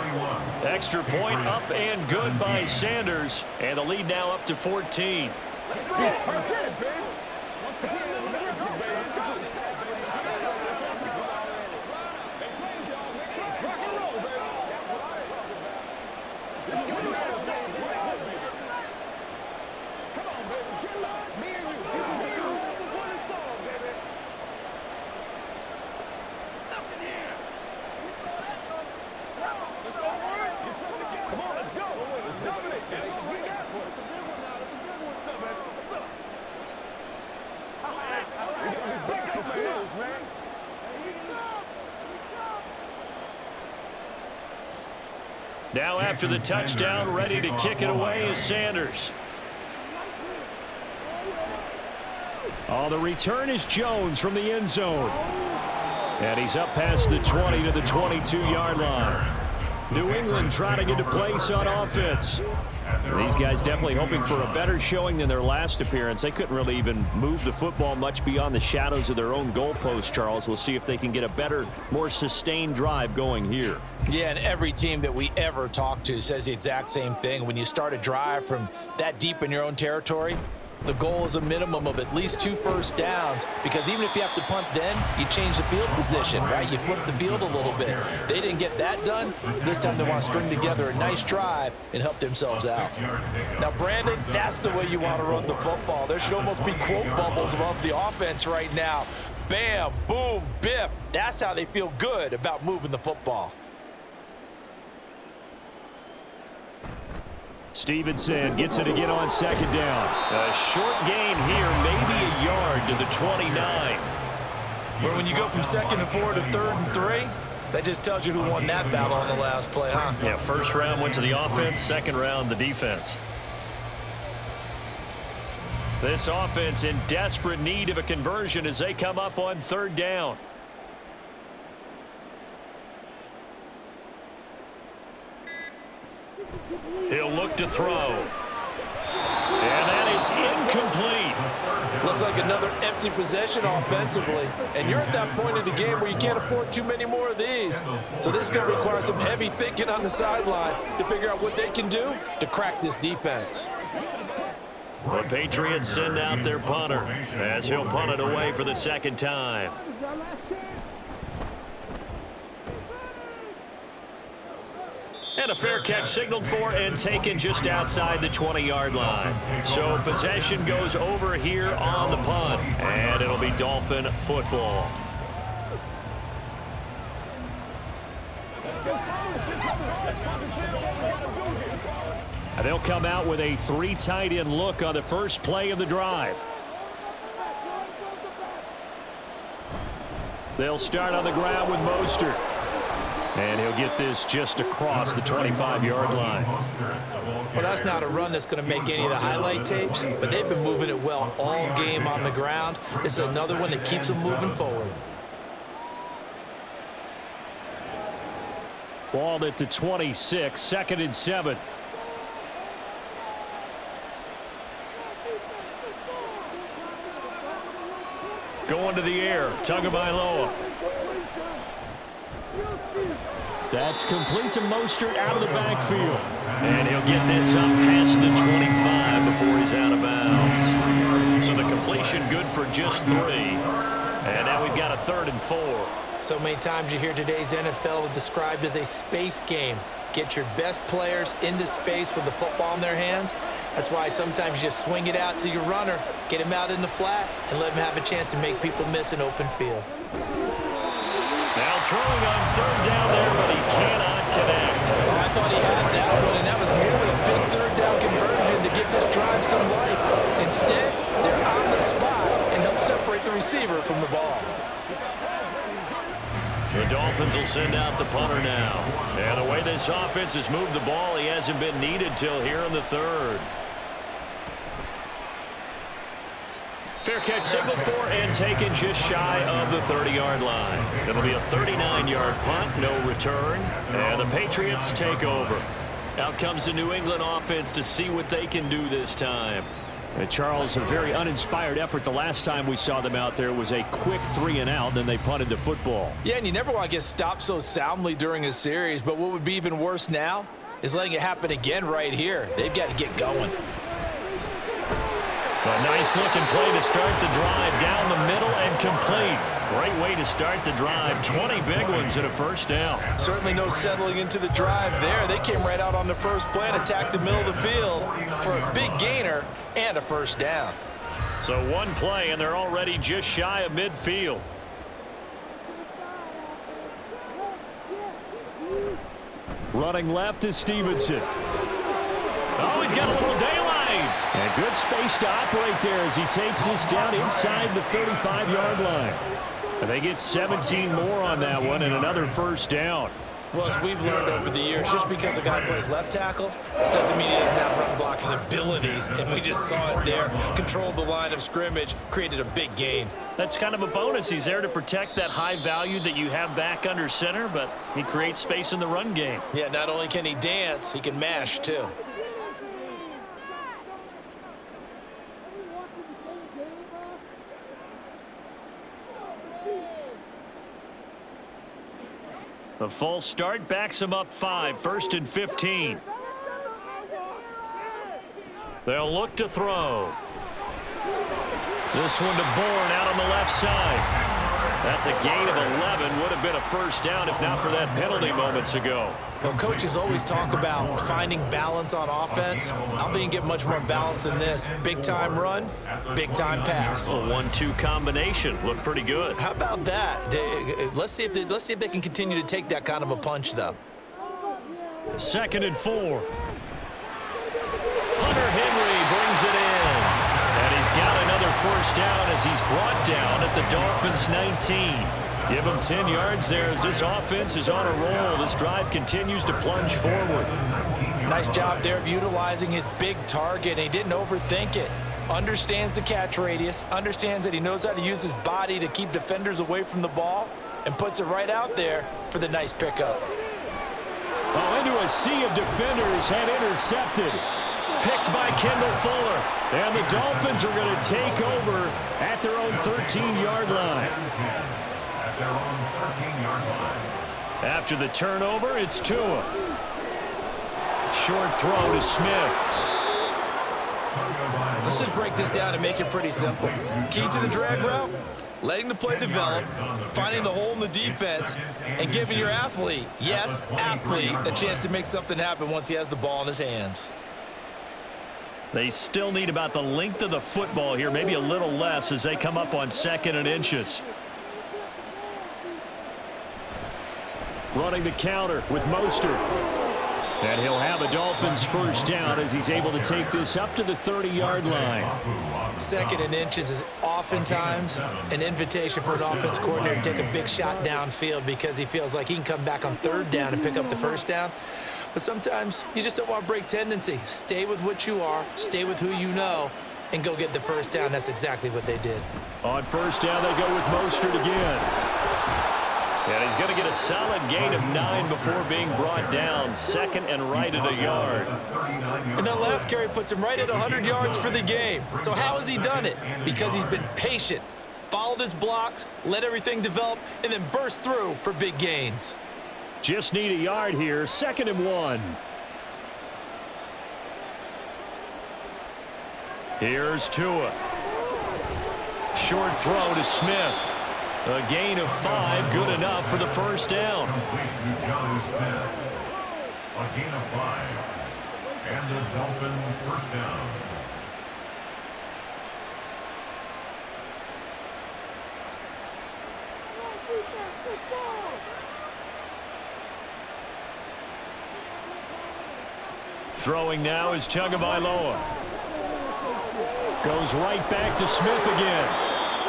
Extra point up and good by Sanders, and the lead now up to 14. Let's go. Let's get it, baby. Once again, Now after the touchdown, ready to kick it away is Sanders. Oh, the return is Jones from the end zone. And he's up past the 20 to the 22-yard line. New England trying to get a place on offense. These guys definitely hoping for a better showing than their last appearance. They couldn't really even move the football much beyond the shadows of their own goalpost, Charles. We'll see if they can get a better, more sustained drive going here. Yeah, and every team that we ever talk to says the exact same thing. When you start a drive from that deep in your own territory, the goal is a minimum of at least 2 first downs, because even if you have to punt then, you change the field position, right? You flip the field a little bit. They didn't get that done. This time they want to string together a nice drive and help themselves out. Now, Brandon, that's the way you want to run the football. There should almost be quote bubbles above the offense right now. Bam, boom, biff. That's how they feel good about moving the football. Stevenson gets it again on 2nd down. A short gain here, maybe a yard to the 29. Where when you go from 2nd and 4 to 3rd and 3, that just tells you who won that battle on the last play, huh? Yeah, first round went to the offense, second round the defense. This offense in desperate need of a conversion as they come up on 3rd down. to throw. And that is incomplete. Looks like another empty possession offensively. And you're at that point in the game where you can't afford too many more of these. So this is going to require some heavy thinking on the sideline to figure out what they can do to crack this defense. The Patriots send out their punter as he'll punt it away for the second time. And a fair catch signaled for and taken just outside the 20-yard line. So possession goes over here on the punt, and it'll be Dolphin football. And they'll come out with a 3 tight end look on the first play of the drive. They'll start on the ground with Mostert. And he'll get this just across the 25-yard line. Well, that's not a run that's going to make any of the highlight tapes, but they've been moving it well all game on the ground. This is another one that keeps them moving forward. Ball at the 26, 2nd and 7. Going to the air, Tagovailoa. That's complete to Mostert out of the backfield. And he'll get this up past the 25 before he's out of bounds. So the completion good for just 3. And now we've got a 3rd and 4. So many times you hear today's NFL described as a space game. Get your best players into space with the football in their hands. That's why sometimes you just swing it out to your runner, get him out in the flat, and let him have a chance to make people miss an open field. Now throwing on 3rd down there, but he cannot connect. Oh, I thought he had that one, and that was nearly a big 3rd down conversion to give this drive some life. Instead, they're on the spot and help separate the receiver from the ball. The Dolphins will send out the punter now. And the way this offense has moved the ball, he hasn't been needed till here in the 3rd. Fair catch signaled for and taken just shy of the 30-yard line. It'll be a 39-yard punt, no return, and the Patriots take over. Out comes the New England offense to see what they can do this time. And Charles, a very uninspired effort. The last time we saw them out there was a quick 3 and out, then they punted the football. Yeah, and you never want to get stopped so soundly during a series, but what would be even worse now is letting it happen again right here. They've got to get going. A nice-looking play to start the drive down the middle and complete. Great way to start the drive. 20 big ones and a first down. Certainly no settling into the drive there. They came right out on the first play and attacked the middle of the field for a big gainer and a first down. So one play, and they're already just shy of midfield. Running left is Stevenson. Oh, he's got a little daylight. And good space to operate there as he takes this down inside the 35-yard line. And they get 17 more on that one and another first down. Well, as we've learned over the years, just because a guy plays left tackle doesn't mean he doesn't have run blocking abilities. And we just saw it there. Controlled the line of scrimmage, created a big gain. That's kind of a bonus. He's there to protect that high value that you have back under center, but he creates space in the run game. Yeah, not only can he dance, he can mash too. The false start backs him up 5, 1st and 15. They'll look to throw. This one to Bourne out on the left side. That's a gain of 11. Would have been a first down if not for that penalty moments ago. Well, coaches always talk about finding balance on offense. I don't think you get much more balance than this. Big-time run, big-time pass. A 1-2 combination. Looked pretty good. How about that? Let's see if they can continue to take that kind of a punch, though. 2nd and 4. Hunter Henry brings it in. And he's got another first down as he's brought down at the Dolphins' 19. Give him 10 yards there as this offense is on a roll. This drive continues to plunge forward. Nice job there of utilizing his big target. He didn't overthink it. Understands the catch radius. Understands that he knows how to use his body to keep defenders away from the ball. And puts it right out there for the nice pickup. Oh, into a sea of defenders had intercepted. Picked by Kendall Fuller. And the Dolphins are going to take over at their own 13-yard line. At their own 13-yard line. After the turnover, it's Tua. Short throw to Smith. Let's just break this down and make it pretty simple. Key to the drag route, letting the play develop, finding the hole in the defense, and giving your athlete, yes, athlete, a chance to make something happen once he has the ball in his hands. They still need about the length of the football here, maybe a little less as they come up on 2nd and inches. Running the counter with Mostert. And he'll have a Dolphins first down as he's able to take this up to the 30-yard line. 2nd and inches is oftentimes an invitation for an offense coordinator to take a big shot downfield because he feels like he can come back on 3rd down and pick up the first down. But sometimes you just don't want to break tendency. Stay with what you are, stay with who you know, and go get the first down. That's exactly what they did. On first down, they go with Mostert again. And he's going to get a solid gain of 9 before being brought down. 2nd and right at a yard. And that last carry puts him right at 100 yards for the game. So how has he done it? Because he's been patient, followed his blocks, let everything develop, and then burst through for big gains. Just need a yard here. 2nd and 1. Here's Tua. Short throw to Smith. A gain of 5, good enough for the first down. Complete to John Smith. A gain of 5. And the Dolphin first down. Throwing now is Tagovailoa. Goes right back to Smith again.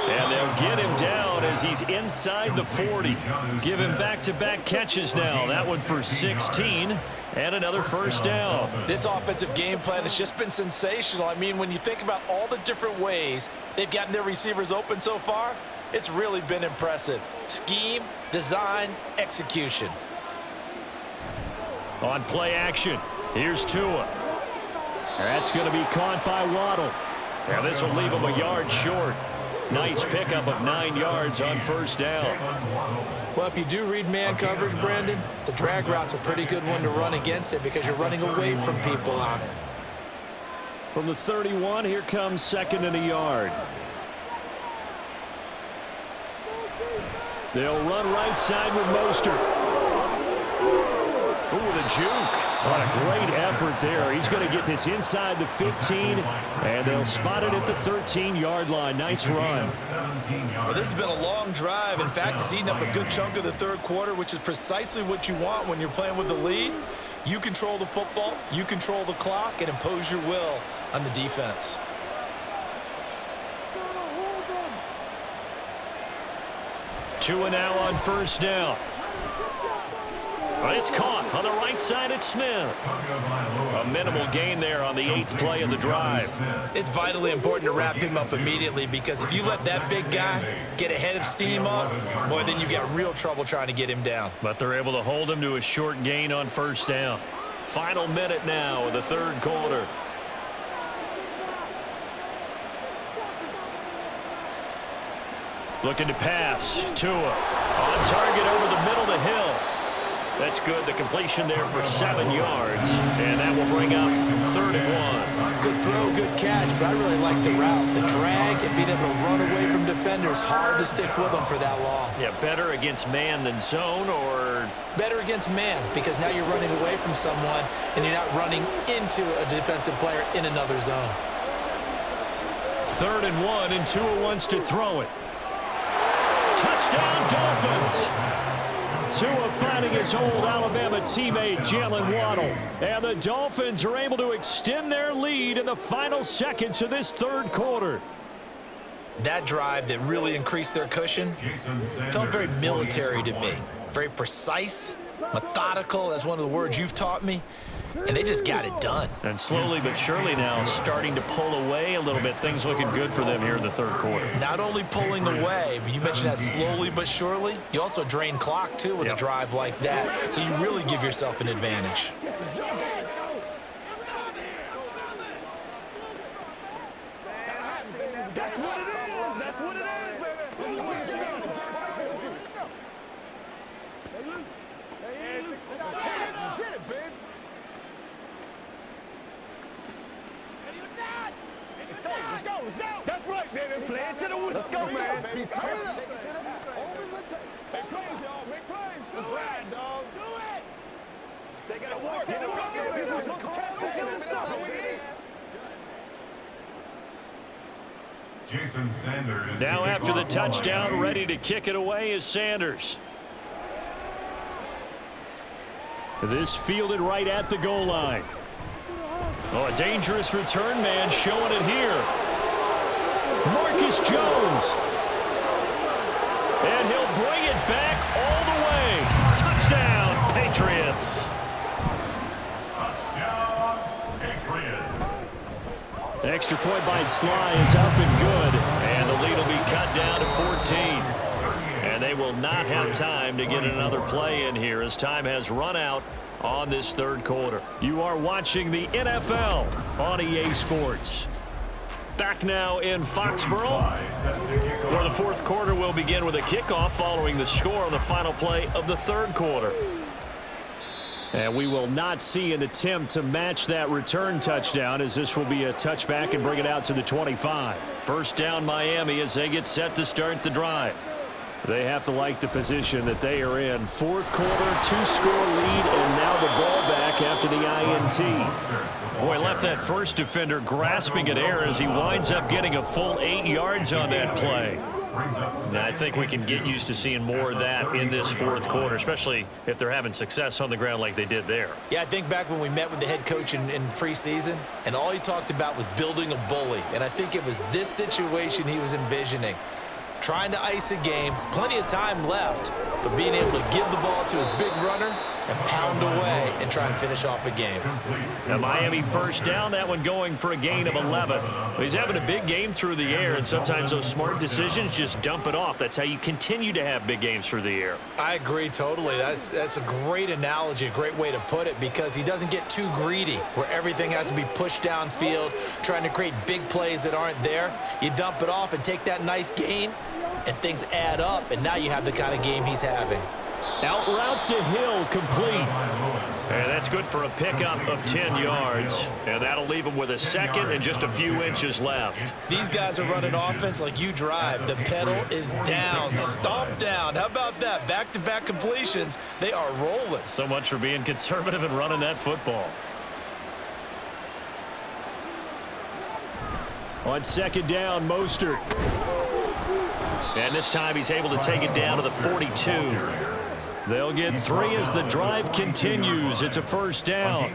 And they'll get him down as he's inside the 40. Give him back-to-back catches now. That one for 16 and another first down. This offensive game plan has just been sensational. I mean, when you think about all the different ways they've gotten their receivers open so far, it's really been impressive. Scheme, design, execution. On play action, here's Tua. That's going to be caught by Waddle. Now this will leave him a yard short. Nice pickup of 9 yards on first down. Well, if you do read man coverage, Brandon, the drag route's a pretty good one to run against it because you're running away from people on it. From the 31, here comes 2nd and a yard. They'll run right side with Mostert. Ooh, the juke. What a great effort there. He's going to get this inside the 15, and they'll spot it at the 13-yard line. Nice run. Well, this has been a long drive. In fact, it's eaten up a good chunk of the 3rd quarter, which is precisely what you want when you're playing with the lead. You control the football, you control the clock, and impose your will on the defense. Tua now on first down. It's caught on the right side at Smith. A minimal gain there on the 8th play of the drive. It's vitally important to wrap him up immediately because if you let that big guy get ahead of steam up, boy, then you've got real trouble trying to get him down. But they're able to hold him to a short gain on first down. Final minute now of the 3rd quarter. Looking to pass. Tua on target over the middle of the hill. That's good. The completion there for 7 yards. And that will bring up 3rd and 1. Good throw, good catch, but I really like the route. The drag and being able to run away from defenders. Hard to stick with them for that long. Yeah, better against man than zone, or? Better against man because now you're running away from someone and you're not running into a defensive player in another zone. 3rd and 1, and Tua wants to throw it. Touchdown, Dolphins! Tua finding his old Alabama teammate Jalen Waddle. And the Dolphins are able to extend their lead in the final seconds of this 3rd quarter. That drive that really increased their cushion felt very military to me. Very precise, methodical. That's one of the words you've taught me. And they just got it done. And slowly but surely now starting to pull away a little bit. Things looking good for them here in the third quarter. Not only pulling away, but you mentioned that slowly but surely. You also drain clock, too, with a drive like that. So you really give yourself an advantage. That's what it is. That's what it is, baby. Get it, babe. Let's go, let's go, let's go. That's right, baby. Play it to the woods. Let's go, man. Hurry up. Make plays, y'all. Make plays. Let's ride, dog. Do it. They got to work. Get it work. Jason Sanders. Now after the touchdown, ready to kick it away is Sanders. This fielded right at the goal line. Oh, a dangerous return man showing it here. Marcus Jones. And he'll bring it back all the way. Touchdown, Patriots. Touchdown, Patriots. Extra point by Sly is up and good. And the lead will be cut down to 14. And they will not have time to get another play in here as time has run out on this third quarter. You are watching the NFL on EA Sports. Back now in Foxborough, where the fourth quarter will begin with a kickoff following the score on the final play of the third quarter. And we will not see an attempt to match that return touchdown, as this will be a touchback and bring it out to the 25. First down Miami as they get set to start the drive. They have to like the position that they are in. Fourth quarter, two-score lead, and now the ball back after the INT. Boy, left that first defender grasping at air as he winds up getting a full 8 yards on that play. And I think we can get used to seeing more of that in this fourth quarter, especially if they're having success on the ground like they did there. Yeah, I think back when we met with the head coach in preseason, and all he talked about was building a bully. And I think it was this situation he was envisioning. Trying to ice a game, plenty of time left, but being able to give the ball to his big runner and pound away and try and finish off a game. A Miami first down, that one going for a gain of 11. He's having a big game through the air, and sometimes those smart decisions just dump it off. That's how you continue to have big games through the air. I agree totally. That's a great analogy, a great way to put it, because he doesn't get too greedy where everything has to be pushed downfield, trying to create big plays that aren't there. You dump it off and take that nice gain, and things add up, and now you have the kind of game he's having. Out route to Hill, complete. And that's good for a pickup of 10 yards. And that'll leave him with a second and just a few inches left. These guys are running offense like you drive. The pedal is down, stomp down. How about that? Back-to-back completions. They are rolling. So much for being conservative and running that football. On second down, Mostert. And this time he's able to take it down to the 42. They'll get 3 as the drive continues. It's a first down.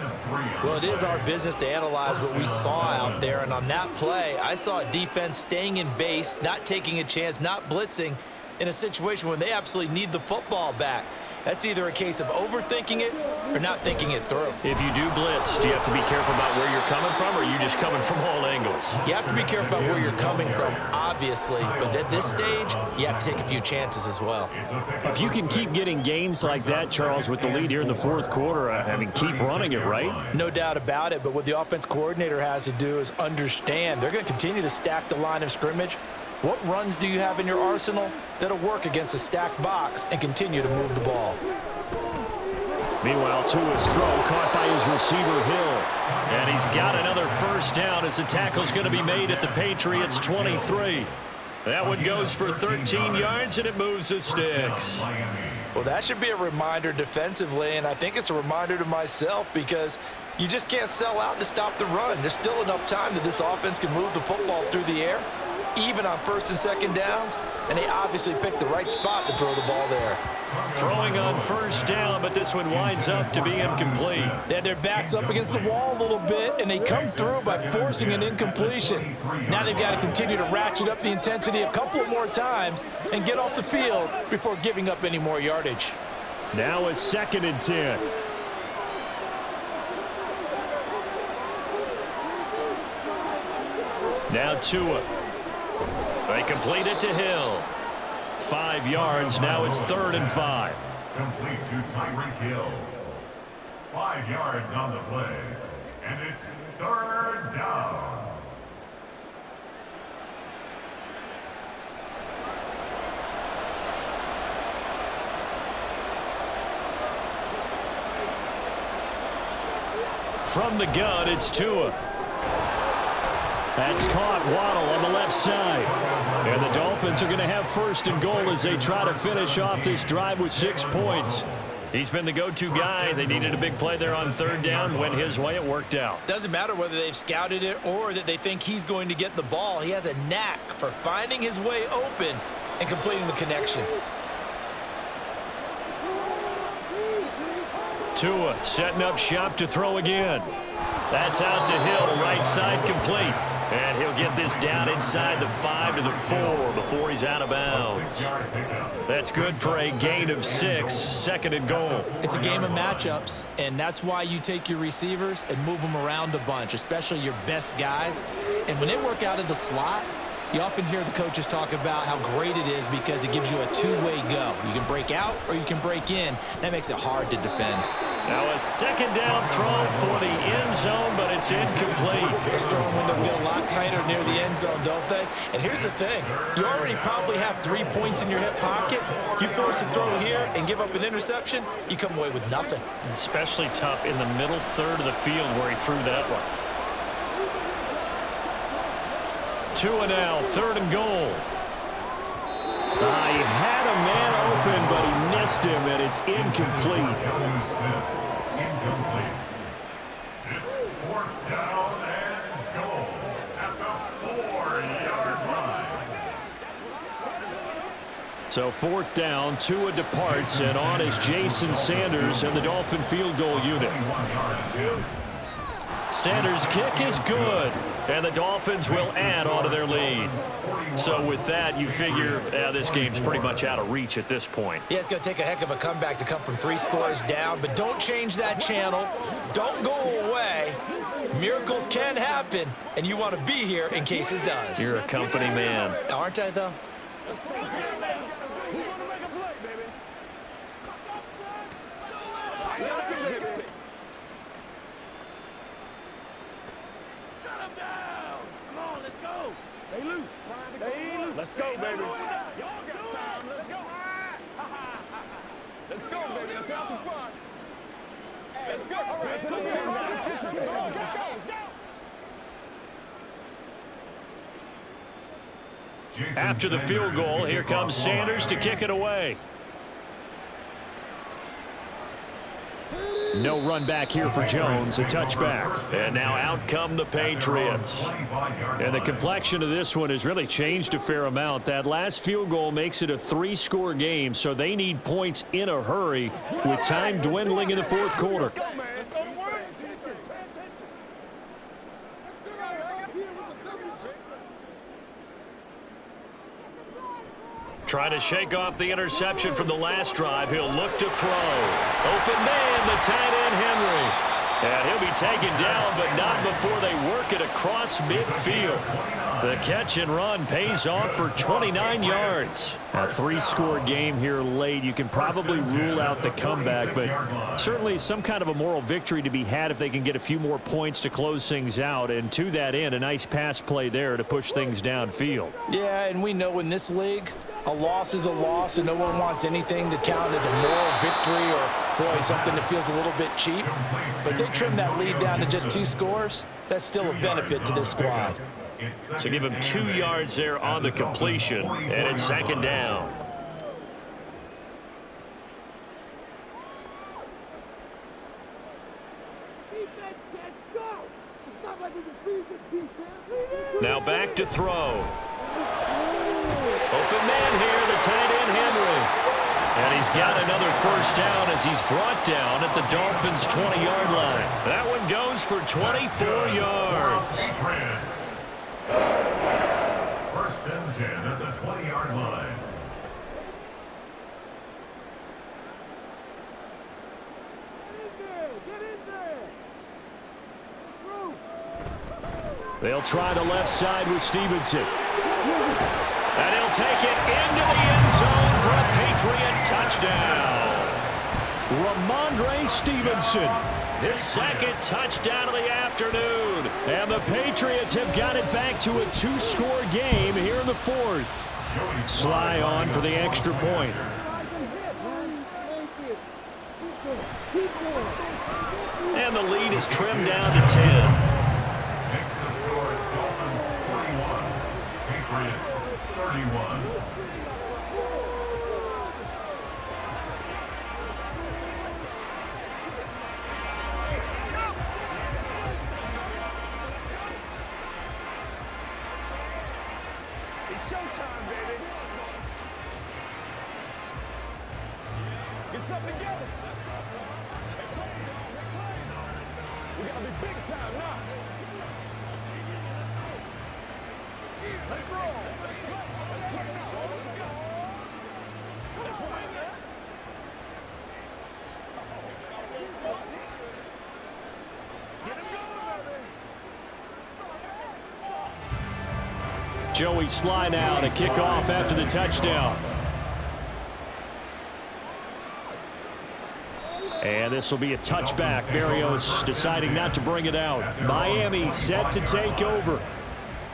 Well, it is our business to analyze what we saw out there. And on that play, I saw a defense staying in base, not taking a chance, not blitzing in a situation when they absolutely need the football back. That's either a case of overthinking it or not thinking it through. If you do blitz, do you have to be careful about where you're coming from, or are you just coming from all angles? You have to be careful about where you're coming from, obviously, but at this stage, you have to take a few chances as well. If you can keep getting gains like that, Charles, with the lead here in the fourth quarter, I mean, keep running it, right? No doubt about it, but what the offense coordinator has to do is understand they're going to continue to stack the line of scrimmage. What runs do you have in your arsenal that'll work against a stacked box and continue to move the ball? Meanwhile, Tua's throw caught by his receiver, Hill. And he's got another first down as the tackle's going to be made at the Patriots' 23. That one goes for 13 yards, and it moves the sticks. Well, that should be a reminder defensively, and I think it's a reminder to myself because you just can't sell out to stop the run. There's still enough time that this offense can move the football through the air, even on first and second downs, and they obviously picked the right spot to throw the ball there. Throwing on first down, but this one winds up to be incomplete. They had their backs up against the wall a little bit, and they come through by forcing an incompletion. Now they've got to continue to ratchet up the intensity a couple of more times and get off the field before giving up any more yardage. Now a 2nd and 10. Now Tua. They complete it to Hill. 5 yards. Now it's 3rd and 5. Complete to Tyreek Hill. 5 yards on the play. And it's 3rd down. From the gun, it's Tua. That's caught. Waddle on the left side. And the Dolphins are going to have 1st and goal as they try to finish off this drive with 6 points. He's been the go-to guy. They needed a big play there on 3rd down. Went his way. It worked out. Doesn't matter whether they've scouted it or that they think he's going to get the ball. He has a knack for finding his way open and completing the connection. Tua setting up shop to throw again. That's out to Hill. Right side complete. And he'll get this down inside the 5 to the 4 before he's out of bounds. That's good for a gain of 6, 2nd and goal. It's a game of matchups, and that's why you take your receivers and move them around a bunch, especially your best guys. And when they work out of the slot, you often hear the coaches talk about how great it is because it gives you a two-way go. You can break out or you can break in. That makes it hard to defend. Now a 2nd down throw for the end zone, but it's incomplete. Those throwing windows get a lot tighter near the end zone, don't they? And here's the thing. You already probably have 3 points in your hip pocket. You force a throw here and give up an interception, you come away with nothing. Especially tough in the middle 3rd of the field where he threw that one. Tua now, 3rd and goal. He had a man open, but he missed him, and it's incomplete. Incomplete. It's 4th down and goal at the 4-yard line. So 4th down, Tua departs, and on is Jason Sanders and the Dolphin field goal unit. Sanders' kick is good, and the Dolphins will add on to their lead. So with that, you figure this game's pretty much out of reach at this point. Yeah, it's going to take a heck of a comeback to come from 3 scores down, but don't change that channel. Don't go away. Miracles can happen, and you want to be here in case it does. You're a company man. Aren't I, though? Let's go, baby. Y'all got time. Let's go. Let's go, baby. Let's have some fun. Let's go. All right, let's go. Let's go. After the field goal, here comes Sanders to kick it away. No run back here for Jones, a touchback. And now out come the Patriots. And the complexion of this one has really changed a fair amount. That last field goal makes it a 3-score game, so they need points in a hurry with time dwindling in the 4th quarter. Trying to shake off the interception from the last drive. He'll look to throw. Open man, the tight end, Henry. And he'll be taken down, but not before they work it across midfield. The catch and run pays off for 29 yards. A 3-score game here late. You can probably rule out the comeback, but certainly some kind of a moral victory to be had if they can get a few more points to close things out. And to that end, a nice pass play there to push things downfield. Yeah, and we know in this league, a loss is a loss, and no one wants anything to count as a moral victory or, boy, something that feels a little bit cheap. But if they trim that lead down to just 2 scores, that's still a benefit to this squad. So give him 2 yards there on the completion, and it's 2nd down. Now back to throw. Open man here, the tight end, Henry. And he's got another 1st down as he's brought down at the Dolphins' 20-yard line. That one goes for 24 yards. 1st and 10 at the 20-yard line. They'll try the left side with Stevenson. And he'll take it into the end zone for a Patriot touchdown. Ramondre Stevenson, his second touchdown of the afternoon. And the Patriots have got it back to a 2-score game here in the fourth. Sly on for the extra point. And the lead is trimmed down to 10. Makes the score Dolphins 41, Patriots 31. It's showtime, baby. Get something together. We gotta be big time now. Let's roll. Let's go. Let's roll. Get him going, baby. Joey Sly now to kick off after the touchdown. And this will be a touchback. Berrios deciding not to bring it out. Miami set to take over.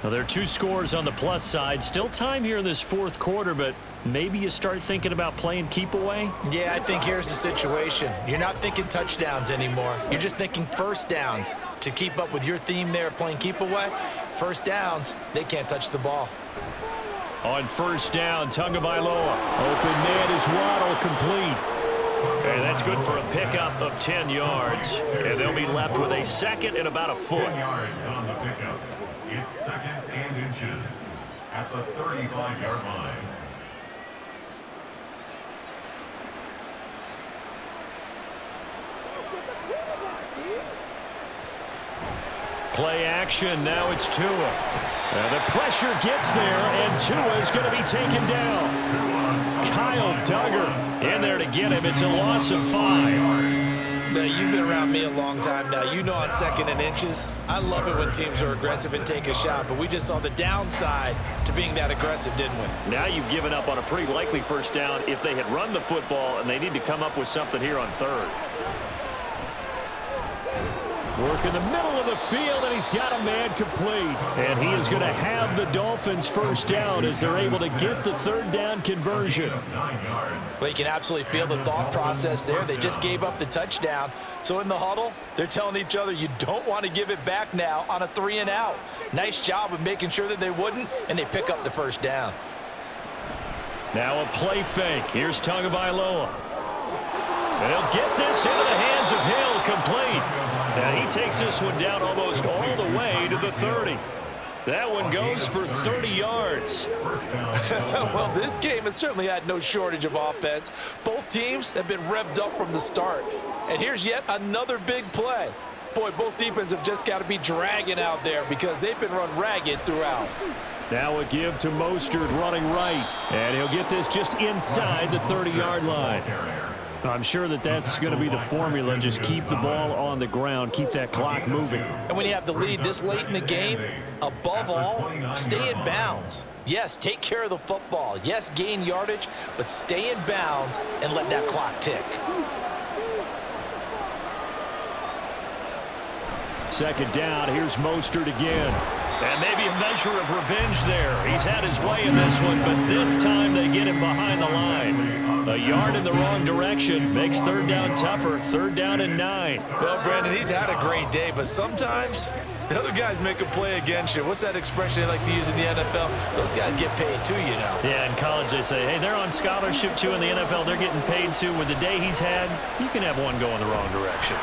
Now, there are 2 scores on the plus side. Still time here in this fourth quarter, but maybe you start thinking about playing keep away? Yeah, I think here's the situation. You're not thinking touchdowns anymore. You're just thinking first downs. To keep up with your theme there, playing keep away, first downs, they can't touch the ball. On first down, Tagovailoa. Open man is Waddle, complete. And that's good for a pickup of 10 yards. And they'll be left with a second and about a foot. 10 yards on the pickup. It's second and inches at the 35-yard line. Play action. Now it's Tua. The pressure gets there, and Tua is going to be taken down. Kyle Duggar in there to get him. It's a loss of 5. Now, you've been around me a long time now. You know on second and inches, I love it when teams are aggressive and take a shot, but we just saw the downside to being that aggressive, didn't we? Now you've given up on a pretty likely first down if they had run the football, and they need to come up with something here on third. Work in the middle of the field, and he's got a man complete. And he is going to have the Dolphins first down as they're able to get the third down conversion. Well, you can absolutely feel the thought process there. They just gave up the touchdown. So in the huddle, they're telling each other, you don't want to give it back now on a 3-and-out. Nice job of making sure that they wouldn't, and they pick up the first down. Now a play fake. Here's Tagovailoa. And he'll get this into the hands of Hill, complete. And he takes this one down almost all the way to the 30. That one goes for 30 yards. Well, this game has certainly had no shortage of offense. Both teams have been revved up from the start. And here's yet another big play. Boy, both defenses have just got to be dragging out there because they've been run ragged throughout. Now a give to Mostert running right. And he'll get this just inside the 30-yard line. I'm sure that that's going to be the formula. Just keep the ball on the ground. Keep that clock moving. And when you have the lead this late in the game, above all, stay in bounds. Yes, take care of the football. Yes, gain yardage, but stay in bounds and let that clock tick. Second down. Here's Mostert again. And maybe a measure of revenge there. He's had his way in this one, but this time they get him behind the line. A yard in the wrong direction makes third down tougher. Third down and 9. Well, Brandon, he's had a great day, but sometimes the other guys make a play against you. What's that expression they like to use in the NFL? Those guys get paid too, you know. Yeah, in college they say, hey, they're on scholarship too. In the NFL, they're getting paid too. With the day he's had, you can have one go in the wrong direction.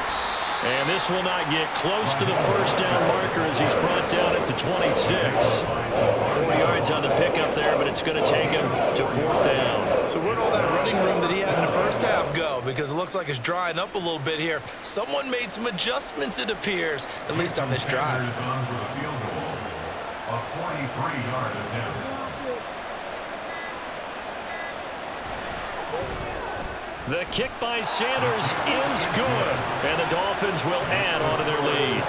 And this will not get close to the first down marker as he's brought down at the 26. 4 yards on the pickup there, but it's going to take him to fourth down. So where'd all that running room that he had in the first half go? Because it looks like it's drying up a little bit here. Someone made some adjustments, it appears, at least on this drive. A 43-yard attempt. The kick by Sanders is good, and the Dolphins will add on to their lead.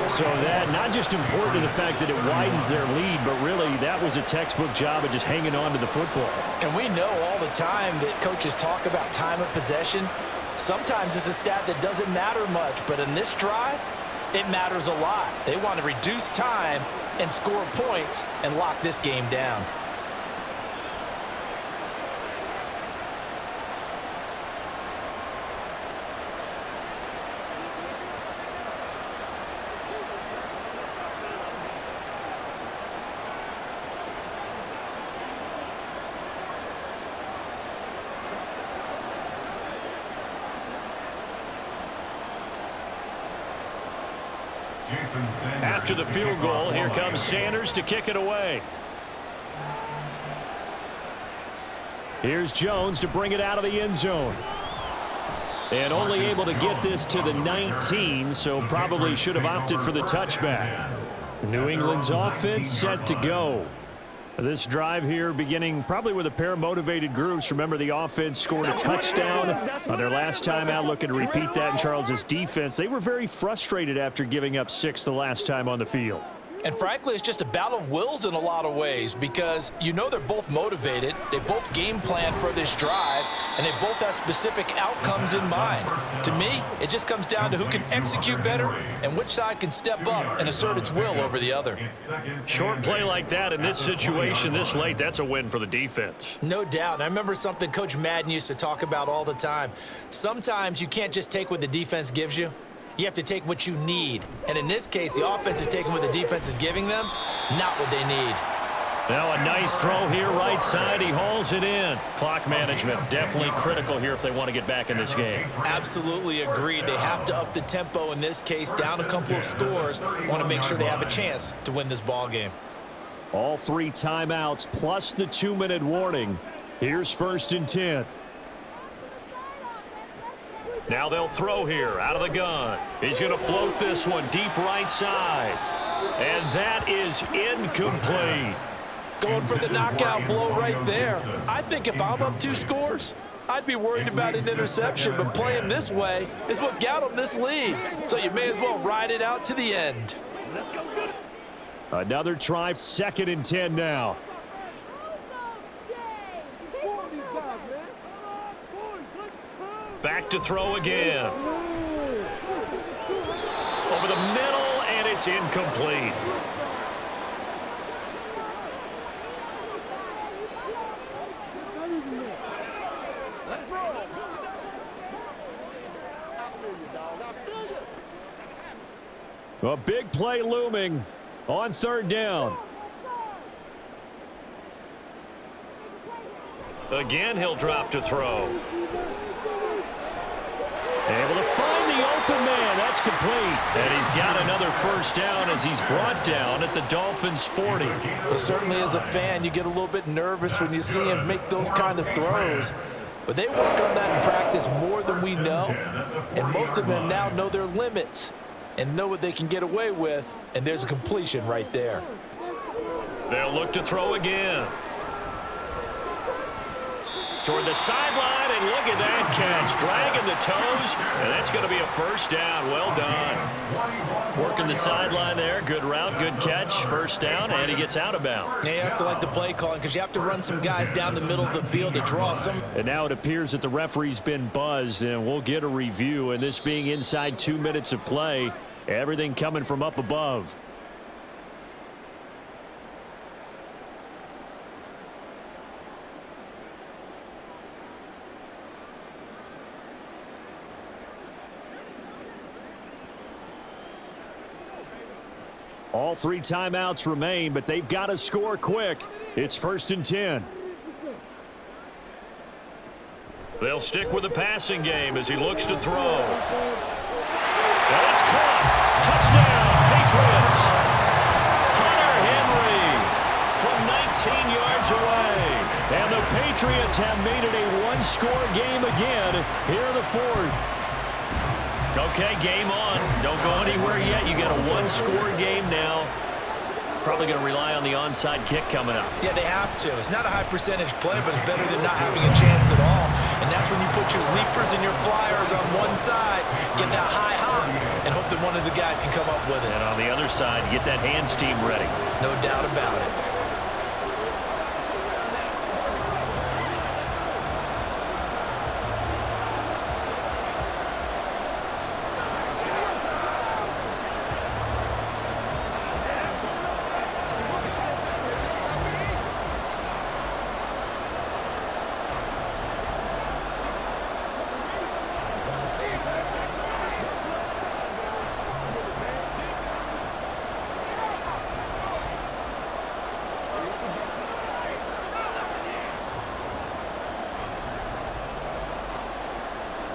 So that not just important in the fact that it widens their lead, but really that was a textbook job of just hanging on to the football. And we know all the time that coaches talk about time of possession. Sometimes it's a stat that doesn't matter much, but in this drive, it matters a lot. They want to reduce time and score points and lock this game down. After the field goal, here comes Sanders to kick it away. Here's Jones to bring it out of the end zone. And only able to get this to the 19, so probably should have opted for the touchback. New England's offense set to go. This drive here beginning probably with a pair of motivated groups. Remember, the offense scored a touchdown on their last time out, looking to repeat that in Charles's defense. They were very frustrated after giving up 6 the last time on the field. And frankly, it's just a battle of wills in a lot of ways because you know they're both motivated. They both game plan for this drive, and they both have specific outcomes in mind. To me, it just comes down to who can execute better and which side can step up and assert its will over the other. Short play like that in this situation this late, that's a win for the defense. No doubt. And I remember something Coach Madden used to talk about all the time. Sometimes you can't just take what the defense gives you. You have to take what you need. And in this case, the offense is taking what the defense is giving them, not what they need. Now a nice throw here right side. He hauls it in. Clock management definitely critical here if they want to get back in this game. Absolutely agreed. They have to up the tempo in this case, down a couple of scores. Want to make sure they have a chance to win this ball game. All 3 timeouts plus the 2-minute warning. Here's 1st and 10. Now they'll throw here out of the gun. He's going to float this one deep right side. And that is incomplete. Going for the knockout blow right there. I think if I'm up 2 scores, I'd be worried about an interception, but playing this way is what got them this lead. So you may as well ride it out to the end. Another try, 2nd and 10 now. Back to throw again. Over the middle, and it's incomplete. Let's roll. A big play looming on 3rd down. Again, he'll drop to throw. Able to find the open man. That's complete. And he's got another 1st down as he's brought down at the Dolphins' 40. Well, certainly as a fan, you get a little bit nervous when you see him make those kind of throws. But they work on that in practice more than we know. And most of them now know their limits and know what they can get away with. And there's a completion right there. They'll look to throw again. Toward the sideline, and look at that catch. Dragging the toes, and that's going to be a 1st down. Well done. Working the sideline there. Good route, good catch. 1st down, and he gets out of bounds. You have to like the play calling because you have to run some guys down the middle of the field to draw some. And now it appears that the referee's been buzzed, and we'll get a review. And this being inside 2 minutes of play, everything coming from up above. All 3 timeouts remain, but they've got to score quick. It's 1st and 10. They'll stick with the passing game as he looks to throw. That's caught. Touchdown, Patriots. Hunter Henry from 19 yards away. And the Patriots have made it a 1-score game again here in the 4th. Okay, game on. Don't go anywhere yet. You got a 1-score game now. Probably going to rely on the onside kick coming up. Yeah, they have to. It's not a high percentage play, but it's better than not having a chance at all. And that's when you put your leapers and your flyers on one side, get that high hop, and hope that one of the guys can come up with it. And on the other side, get that hands team ready. No doubt about it.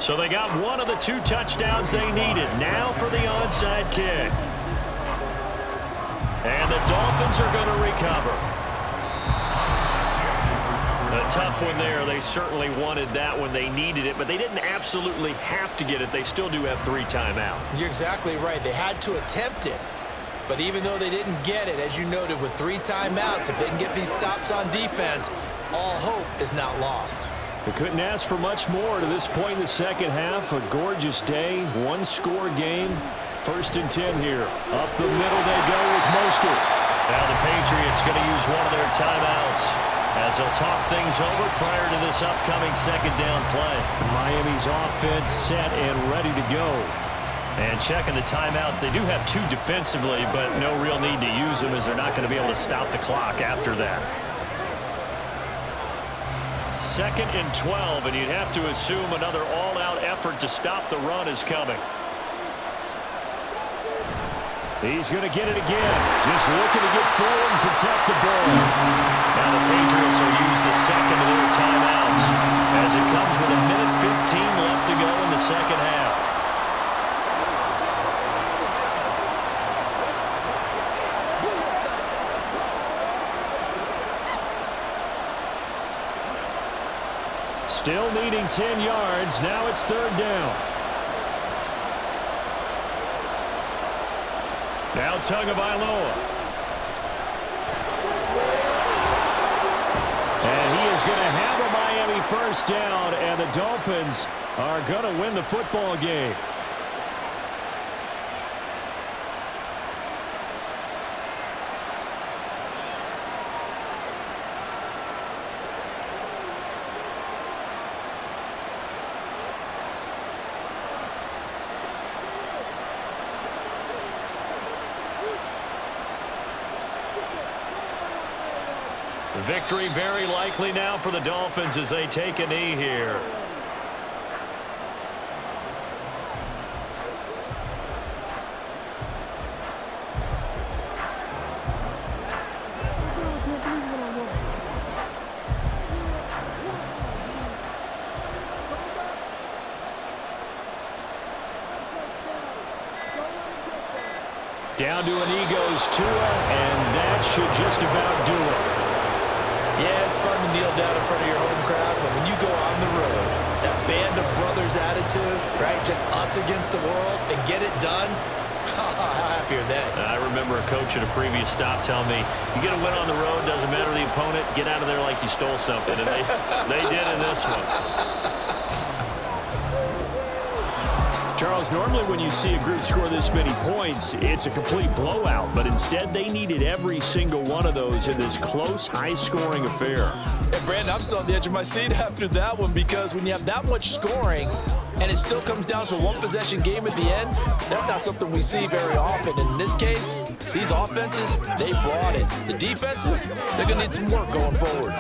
So they got one of the 2 touchdowns they needed. Now for the onside kick. And the Dolphins are going to recover. A tough one there. They certainly wanted that when they needed it, but they didn't absolutely have to get it. They still do have 3 timeouts. You're exactly right. They had to attempt it. But even though they didn't get it, as you noted, with 3 timeouts, if they can get these stops on defense, all hope is not lost. They couldn't ask for much more to this point in the second half. A gorgeous day, 1-score game. 1st and 10 here. Up the middle they go with Mostert. Now the Patriots going to use one of their timeouts as they'll talk things over prior to this upcoming second down play. Miami's offense set and ready to go. And checking the timeouts, they do have 2 defensively, but no real need to use them as they're not going to be able to stop the clock after that. 2nd and 12, and you'd have to assume another all-out effort to stop the run is coming. He's going to get it again. Just looking to get forward and protect the ball. Now the Patriots will use the second of their timeouts as it comes with 1:15 left to go in the second half. Still needing 10 yards. Now it's 3rd down. Now Tagovailoa. And he is going to have a Miami 1st down, and the Dolphins are going to win the football game. Victory very likely now for the Dolphins as they take a knee here. Down to an knee goes Tua, and that should just about do it. Yeah, it's fun to kneel down in front of your home crowd, but when you go on the road, that band of brothers attitude, right, just us against the world, and get it done, how happy are they? I remember a coach at a previous stop telling me, you get a win on the road, doesn't matter the opponent, get out of there like you stole something, and they did in this one. Charles, normally when you see a group score this many points, it's a complete blowout. But instead, they needed every single one of those in this close, high-scoring affair. And, Brandon, I'm still on the edge of my seat after that one because when you have that much scoring and it still comes down to a one-possession game at the end, that's not something we see very often. And in this case, these offenses, they brought it. The defenses, they're going to need some work going forward.